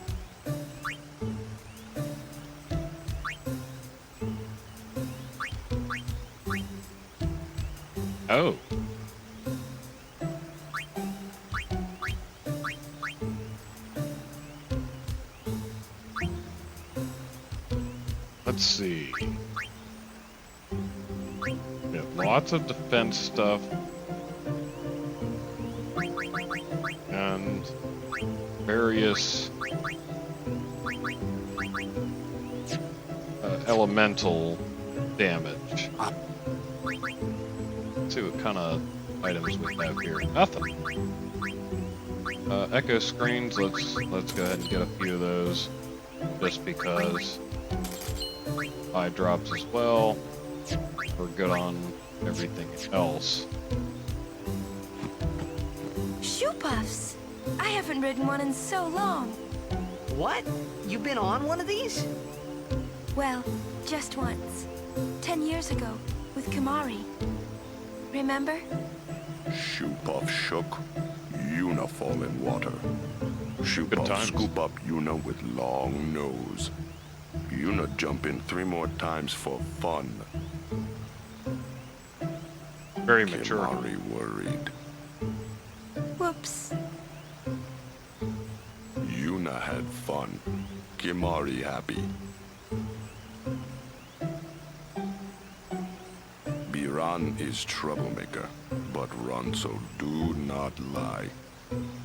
[SPEAKER 1] Oh. Let's see. We have lots of defense stuff. And various elemental damage. Let's see what kind of items we have here. Nothing. Echo screens, let's go ahead and get a few of those. Just because. Eye drops as well. We're good on everything else.
[SPEAKER 8] Shoopufs! I haven't ridden one in so long.
[SPEAKER 15] What? You've been on one of these?
[SPEAKER 8] Well, just once. 10 years ago, with Kimari. Remember?
[SPEAKER 14] Shoopuf shook, Yuna fall in water. Shoopuf scoop up Yuna with long nose. Yuna jump in 3 more times for fun.
[SPEAKER 1] Very mature.
[SPEAKER 14] Kimari worried.
[SPEAKER 8] Whoops.
[SPEAKER 14] Yuna had fun. Kimari happy. Be Ran is troublemaker, but Ronso do not lie.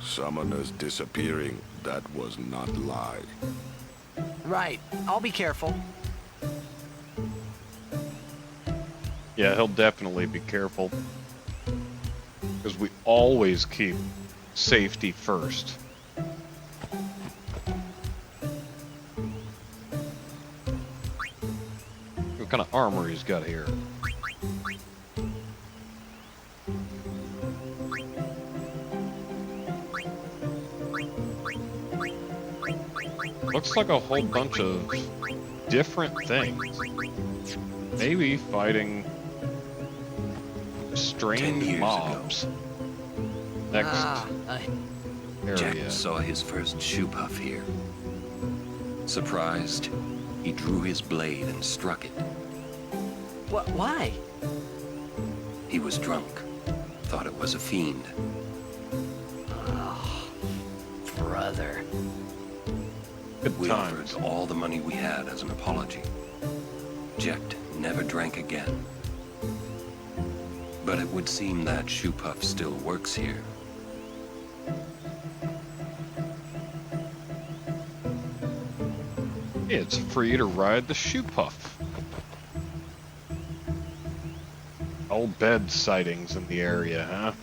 [SPEAKER 14] Summoners disappearing, that was not lie.
[SPEAKER 15] Right. I'll be careful.
[SPEAKER 1] Yeah, he'll definitely be careful. Because we always keep safety first. What kind of armor he's got here? Looks like a whole bunch of different things. Maybe fighting strange mobs. Next area.
[SPEAKER 3] Jack saw his first Shoopuf here. Surprised, he drew his blade and struck it.
[SPEAKER 15] Why?
[SPEAKER 3] He was drunk. Thought it was a fiend.
[SPEAKER 15] Oh, brother.
[SPEAKER 3] We offered all the money we had as an apology. Jecht never drank again. But it would seem that Shoopuf still works here.
[SPEAKER 1] It's free to ride the Shoopuf. Old bed sightings in the area, huh?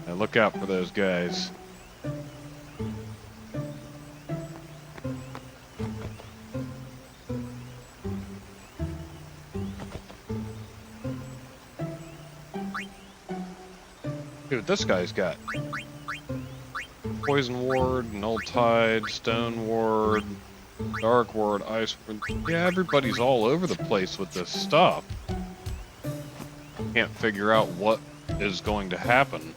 [SPEAKER 1] Now look out for those guys. See what this guy's got. Poison Ward, Null Tide, Stone Ward, Dark Ward, Ice Ward. Yeah, everybody's all over the place with this stuff. Can't figure out what is going to happen.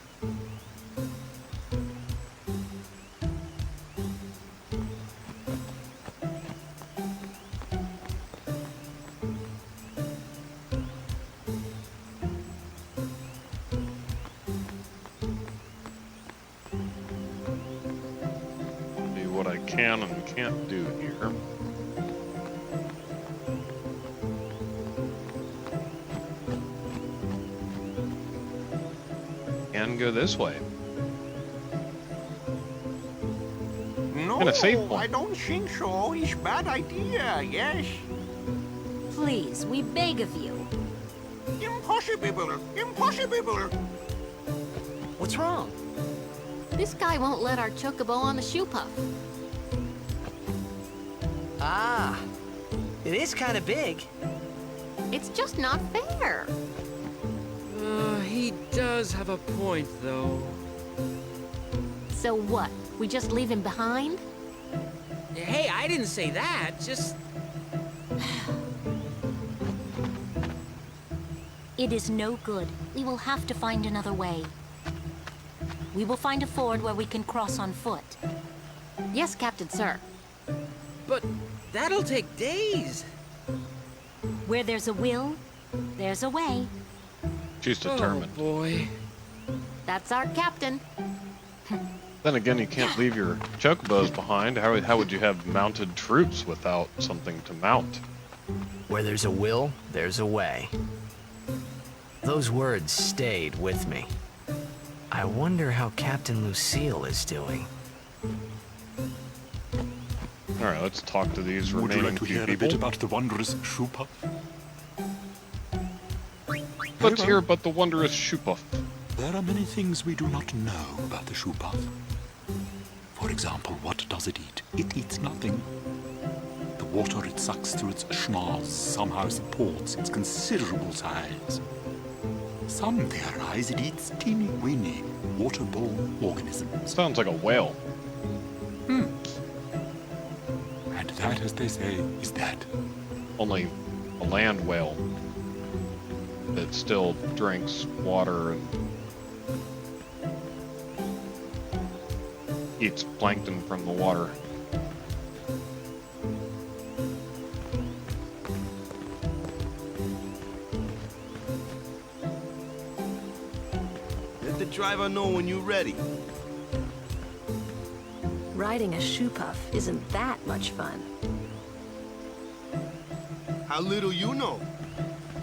[SPEAKER 1] What I can and can't do here. And go this way.
[SPEAKER 16] No,
[SPEAKER 1] And a safe
[SPEAKER 16] I
[SPEAKER 1] point.
[SPEAKER 16] don't think so. It's a bad idea, yes?
[SPEAKER 9] Please, we beg of you.
[SPEAKER 16] Impossible! Impossible!
[SPEAKER 15] What's wrong?
[SPEAKER 10] This guy won't let our chocobo on the Shoopuf.
[SPEAKER 15] Ah, it is kind of big.
[SPEAKER 10] It's just not fair.
[SPEAKER 11] He does have a point, though.
[SPEAKER 10] So what? We just leave him behind?
[SPEAKER 11] Hey, I didn't say that. Just...
[SPEAKER 9] It is no good. We will have to find another way. We will find a ford where we can cross on foot.
[SPEAKER 10] Yes, Captain, sir.
[SPEAKER 11] But that'll take days.
[SPEAKER 9] Where there's a will, there's a way.
[SPEAKER 1] She's determined.
[SPEAKER 11] Oh, boy.
[SPEAKER 10] That's our captain.
[SPEAKER 1] Then again, you can't leave your chocobos behind. How would you have mounted troops without something to mount?
[SPEAKER 6] Where there's a will, there's a way. Those words stayed with me. I wonder how Captain Lucille is doing.
[SPEAKER 1] Alright, let's talk to these
[SPEAKER 17] Would you
[SPEAKER 1] remaining
[SPEAKER 17] like to
[SPEAKER 1] few
[SPEAKER 17] hear a
[SPEAKER 1] people.
[SPEAKER 17] bit about the wondrous Shoopuf?
[SPEAKER 1] Let's hear about the wondrous Shoopuf.
[SPEAKER 17] There are many things we do not know about the Shoopuf. For example, what does it eat? It eats nothing. The water it sucks through its schnoz somehow supports its considerable size. Some theorize it eats teeny-weeny, waterborne organisms.
[SPEAKER 1] Sounds like a whale.
[SPEAKER 17] And that, as they say, is that.
[SPEAKER 1] Only a land whale that still drinks water and eats plankton from the water.
[SPEAKER 2] Let the driver know when you're ready.
[SPEAKER 12] Riding a Shoopuf isn't that much fun.
[SPEAKER 2] How little you know.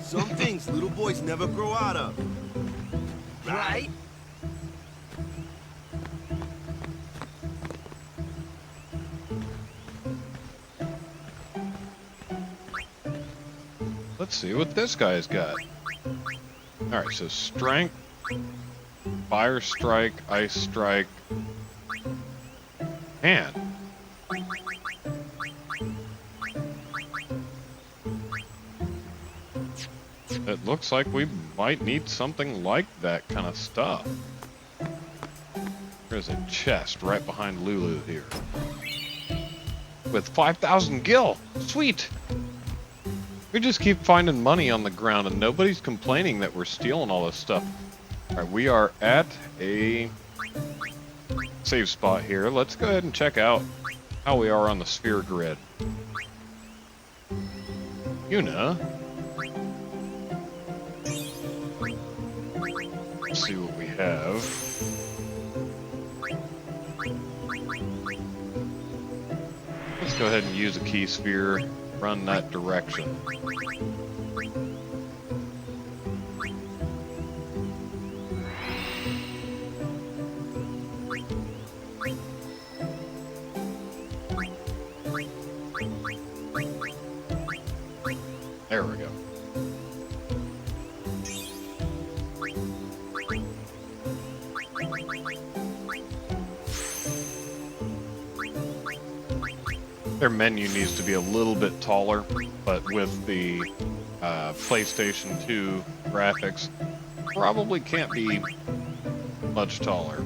[SPEAKER 2] Some things little boys never grow out of.
[SPEAKER 15] Right?
[SPEAKER 1] Let's see what this guy's got. Alright, so strength, fire strike, ice strike, and it looks like we might need something like that kind of stuff. There's a chest right behind Lulu here. With 5,000 gil! Sweet! We just keep finding money on the ground and nobody's complaining that we're stealing all this stuff. Alright, we are at a save spot here. Let's go ahead and check out how we are on the sphere grid. Yuna. Let's see what we have. Let's go ahead and use a key sphere. Run that direction. There we go. Their menu needs to be a little bit taller, but with the PlayStation 2 graphics, probably can't be much taller.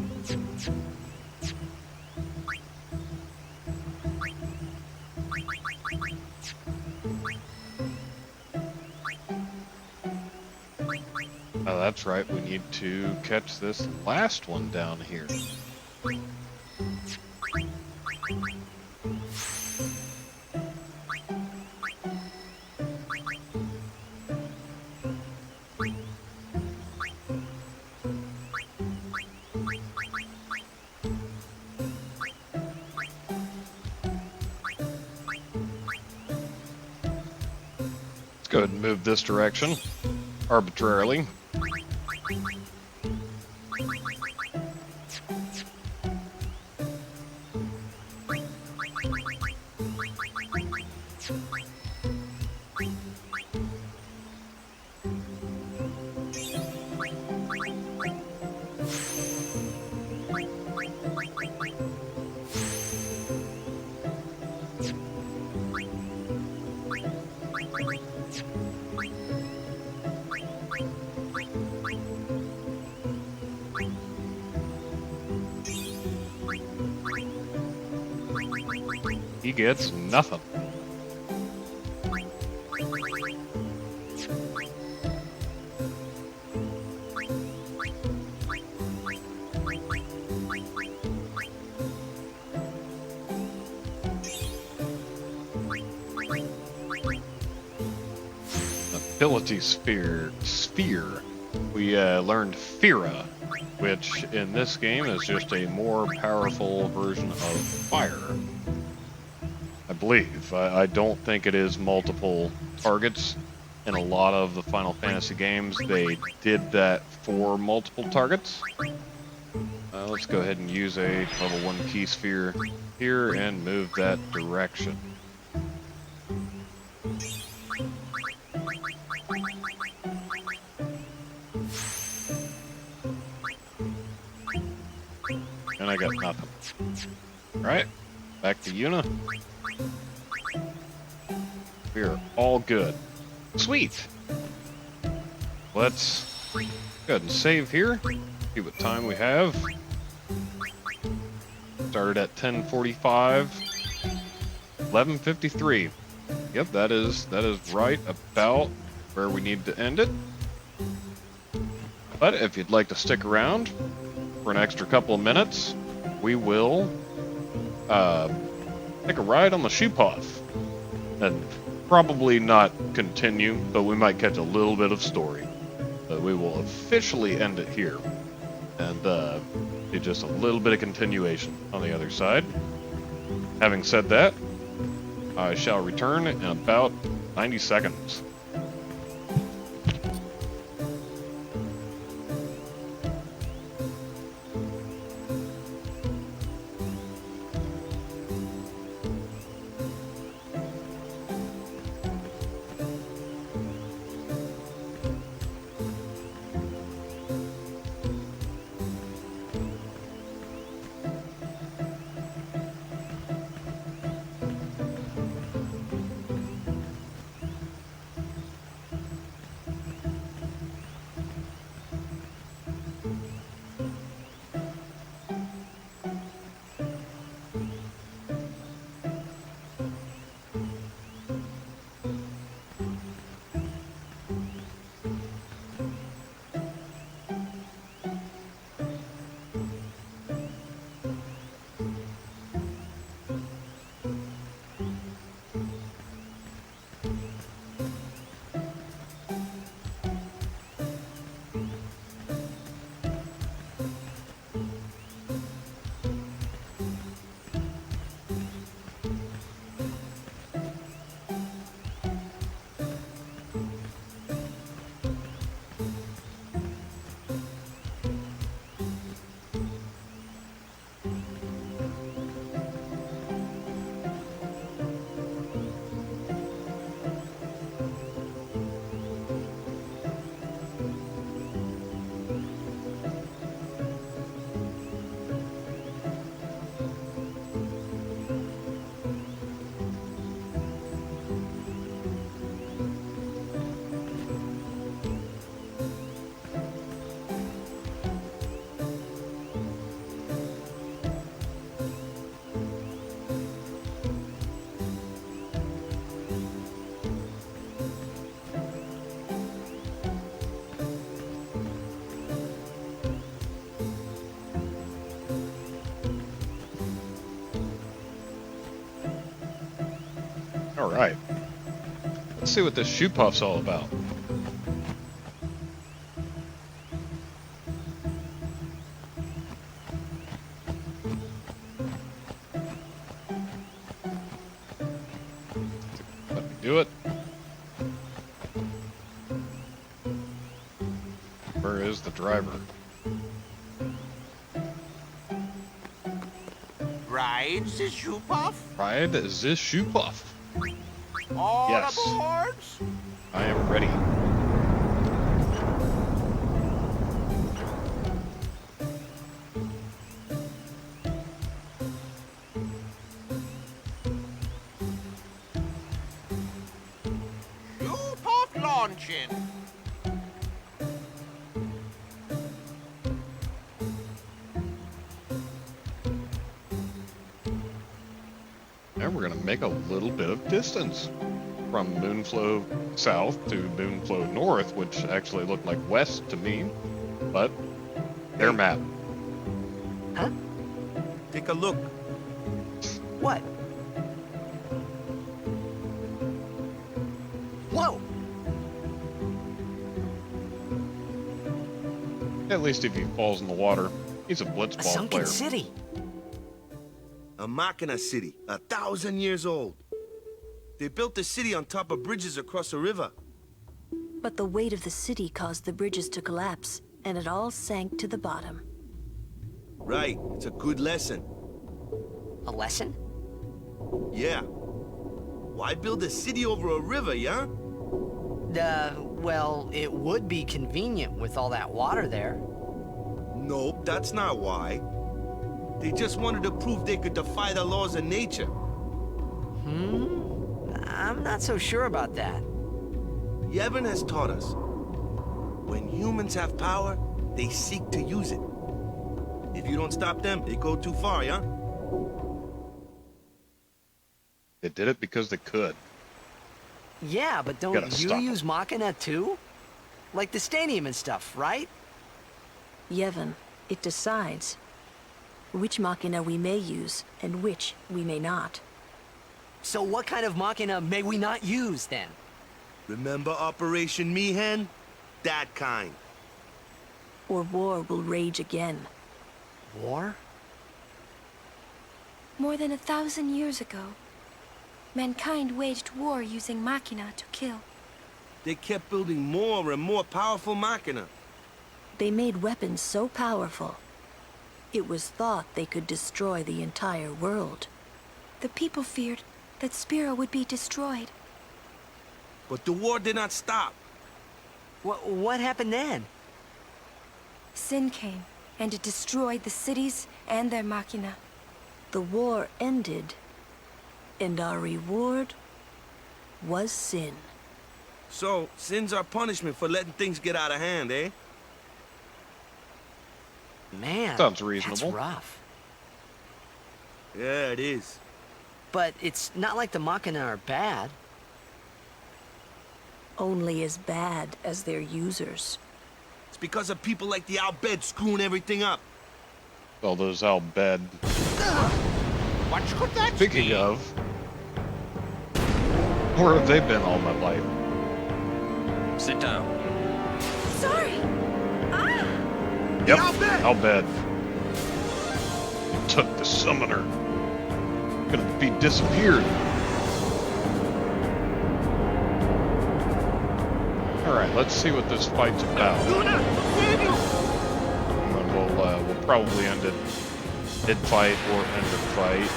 [SPEAKER 1] Oh, that's right, we need to catch this last one down here. Let's go ahead and move this direction arbitrarily. He gets nothing. Ability sphere. We learned Fira, which in this game is just a more powerful version of fire. I believe. I don't think it is multiple targets. In a lot of the Final Fantasy games, they did that for multiple targets. Let's go ahead and use a level 1 key sphere here and move that direction. And I got nothing. Alright, back to Yuna. We're all good. Sweet! Let's go ahead and save here. See what time we have. Started at 10:45. 11:53. Yep, that is right about where we need to end it. But if you'd like to stick around for an extra couple of minutes, we will take a ride on the Shoopuf. And probably not continue, but we might catch a little bit of story. But we will officially end it here. And do just a little bit of continuation on the other side. Having said that, I shall return in about 90 seconds. Alright. Let's see what this Shoopuf's all about. Let me do it. Where is the driver?
[SPEAKER 16] Ride the Shoopuf?
[SPEAKER 1] Ride this Shoopuf.
[SPEAKER 16] All
[SPEAKER 1] Yes.
[SPEAKER 16] aboard?
[SPEAKER 1] I am ready.
[SPEAKER 16] Shoopuf launching.
[SPEAKER 1] And we're going to make a little bit of distance from Moonflow south to Moonflow north, which actually looked like west to me, but their map.
[SPEAKER 15] Huh?
[SPEAKER 2] Take a look.
[SPEAKER 15] What? Whoa!
[SPEAKER 1] At least if he falls in the water, he's a
[SPEAKER 15] A
[SPEAKER 1] blitzball
[SPEAKER 15] sunken
[SPEAKER 1] player.
[SPEAKER 15] city.
[SPEAKER 2] A Machina city, 1,000 years old. They built the city on top of bridges across a river.
[SPEAKER 12] But the weight of the city caused the bridges to collapse, and it all sank to the bottom.
[SPEAKER 2] Right, it's a good lesson.
[SPEAKER 15] A lesson?
[SPEAKER 2] Yeah. Why build a city over a river, yeah?
[SPEAKER 15] Well, it would be convenient with all that water there.
[SPEAKER 2] Nope, that's not why. They just wanted to prove they could defy the laws of nature.
[SPEAKER 15] I'm not so sure about that.
[SPEAKER 2] Yevon has taught us. When humans have power, they seek to use it. If you don't stop them, they go too far, yeah?
[SPEAKER 1] They did it because they could.
[SPEAKER 15] Yeah, but don't
[SPEAKER 1] Gotta
[SPEAKER 15] you
[SPEAKER 1] stop 'em.
[SPEAKER 15] use Machina too? Like the stadium and stuff, right?
[SPEAKER 12] Yevon, it decides which Machina we may use and which we may not.
[SPEAKER 15] So what kind of Machina may we not use then?
[SPEAKER 2] Remember Operation Mihen? That kind.
[SPEAKER 12] Or war will rage again.
[SPEAKER 15] War?
[SPEAKER 8] More than 1,000 years ago, mankind waged war using Machina to kill.
[SPEAKER 2] They kept building more and more powerful Machina.
[SPEAKER 12] They made weapons so powerful, it was thought they could destroy the entire world.
[SPEAKER 8] The people feared that Spira would be destroyed.
[SPEAKER 2] But the war did not stop.
[SPEAKER 15] What happened then?
[SPEAKER 8] Sin came, and it destroyed the cities and their Machina.
[SPEAKER 12] The war ended, and our reward was sin.
[SPEAKER 2] So, sin's our punishment for letting things get out of hand, eh?
[SPEAKER 15] Man,
[SPEAKER 1] Sounds reasonable.
[SPEAKER 15] That's rough.
[SPEAKER 2] Yeah, it is.
[SPEAKER 15] But it's not like the Machina are bad.
[SPEAKER 12] Only as bad as their users.
[SPEAKER 2] It's because of people like the Al-Bed screwing everything up.
[SPEAKER 1] Well, those Al-Bed.
[SPEAKER 16] What could that
[SPEAKER 1] Speaking
[SPEAKER 16] be?
[SPEAKER 1] of, where have they been all my life?
[SPEAKER 3] Sit down.
[SPEAKER 8] Sorry!
[SPEAKER 1] Yep, Al-Bed. Took the summoner. Gonna be disappeared. Alright, let's see what this fight's about. And then we'll probably end it mid-fight or end of fight.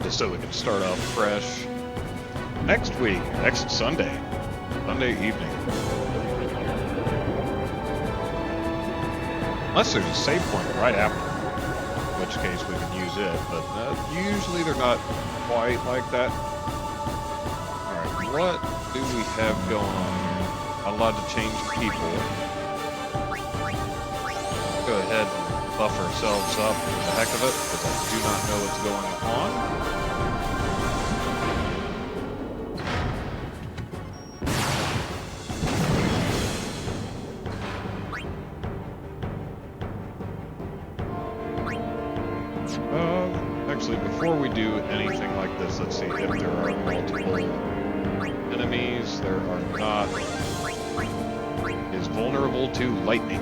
[SPEAKER 1] Just so we can start off fresh. Next week, next Sunday evening. Unless there's a save point right after, in which case we can use it, but usually they're not quite like that. Alright, what do we have going on here? Not allowed to change people. Go ahead and buff ourselves up for the heck of it, because I do not know what's going on. Actually, before we do anything like this, let's see if there are multiple enemies. There are not. Is vulnerable to lightning.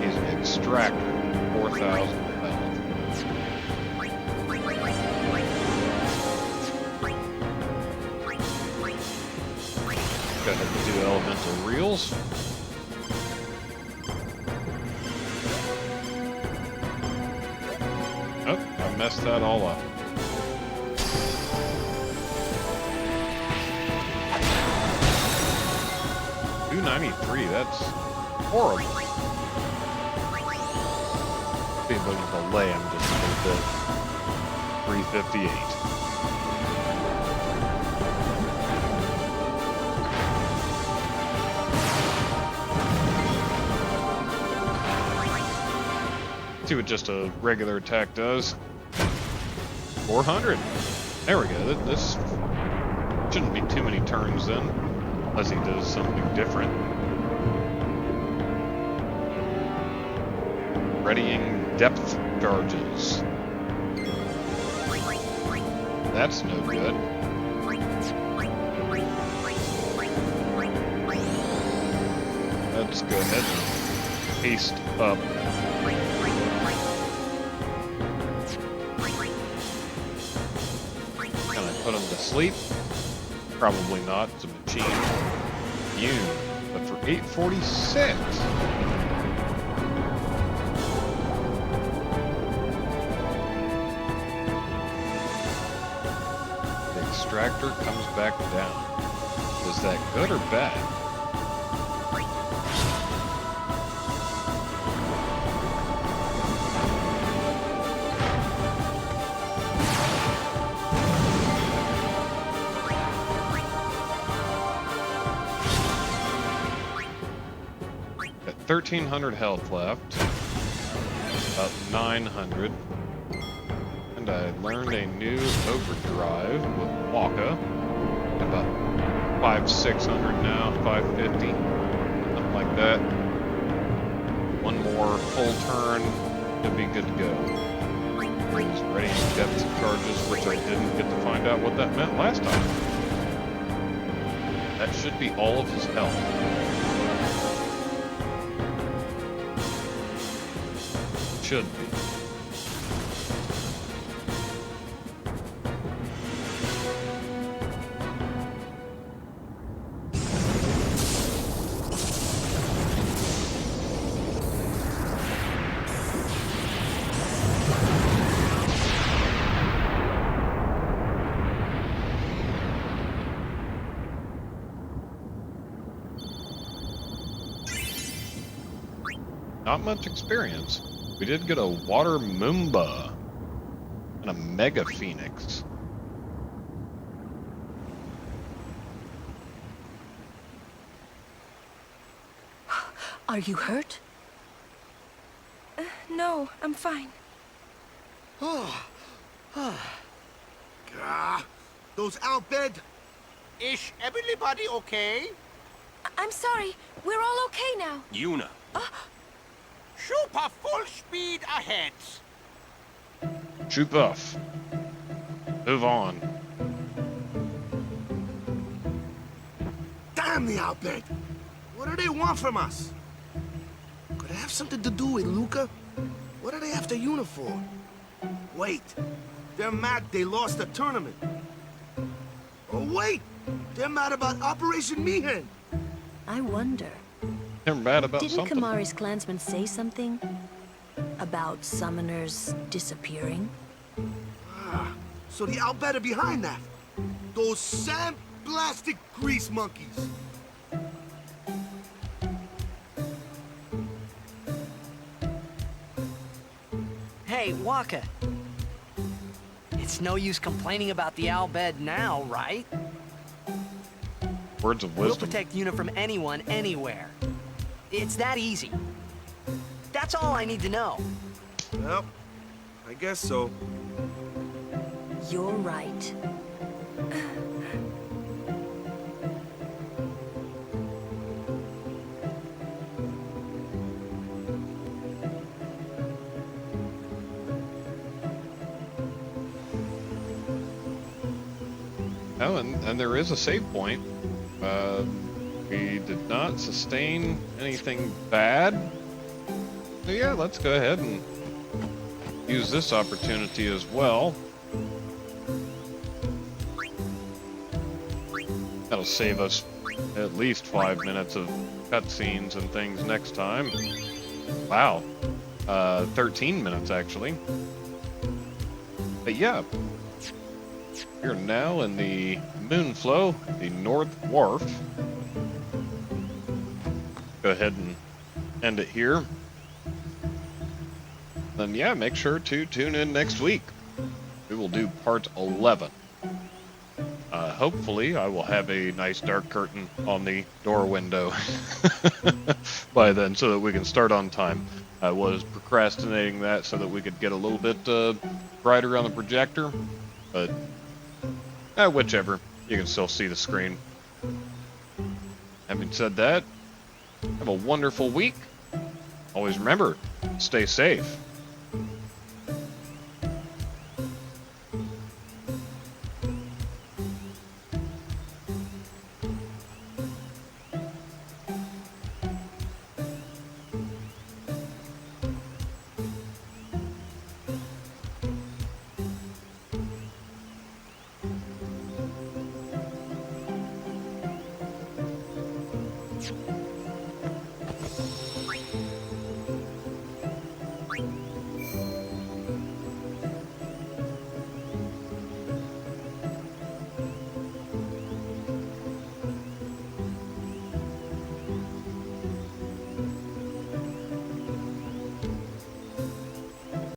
[SPEAKER 1] He's an extractor, 4,000 health. Go ahead and do elemental reels. Oh, I messed that all up. $293, that's horrible. Be able to delay him just a little bit. 358. See what just a regular attack does. 400. There we go. This shouldn't be too many turns then, unless he does something different. Readying depth charges. That's no good. Let's go ahead and paste up. Can I put him to sleep? Probably not. It's a machine. But for 846. The extractor comes back down. Is that good or bad? Got 1,300 health left. About 900. And I learned a new overdrive with Waka. About 500-600 now, 550. Something like that. One more full turn to be good to go. He's ready in depth charges, which I didn't get to find out what that meant last time. That should be all of his health. Should be. Not much experience. We did get a water Moomba and a Mega Phoenix.
[SPEAKER 12] Are you hurt?
[SPEAKER 8] No, I'm fine.
[SPEAKER 2] Those Albed.
[SPEAKER 16] Is everybody okay?
[SPEAKER 8] I'm sorry. We're all okay now.
[SPEAKER 3] Yuna.
[SPEAKER 16] Shoopuf full speed ahead.
[SPEAKER 1] Shoopuf. Move on.
[SPEAKER 2] Damn the Albed. What do they want from us? Could it have something to do with Luca? What are they after Yuna for? Wait. They're mad they lost the tournament. Oh, wait. They're mad about Operation Mihen.
[SPEAKER 12] I wonder.
[SPEAKER 1] They're mad about
[SPEAKER 12] Didn't
[SPEAKER 1] something.
[SPEAKER 12] Kamari's clansmen say something? About summoners disappearing?
[SPEAKER 2] So the Albed are behind that. Those sand-blasted grease monkeys.
[SPEAKER 15] Hey, Waka. It's no use complaining about the Albed now, right?
[SPEAKER 1] Words of
[SPEAKER 15] We'll
[SPEAKER 1] wisdom.
[SPEAKER 15] protect Yuna from anyone, anywhere. It's that easy. That's all I need to know.
[SPEAKER 2] Well, I guess so.
[SPEAKER 12] You're right.
[SPEAKER 1] Oh, and there is a save point. We did not sustain anything bad. So yeah, let's go ahead and use this opportunity as well. That'll save us at least 5 minutes of cutscenes and things next time. Wow. 13 minutes actually. But yeah, we're now in the Moonflow, the North Wharf. Go ahead and end it here. Then yeah, make sure to tune in next week. We will do part 11. Hopefully I will have a nice dark curtain on the door window by then so that we can start on time. I was procrastinating that so that we could get a little bit brighter on the projector, but whichever, you can still see the screen. Having said that, have a wonderful week. Always remember, stay safe.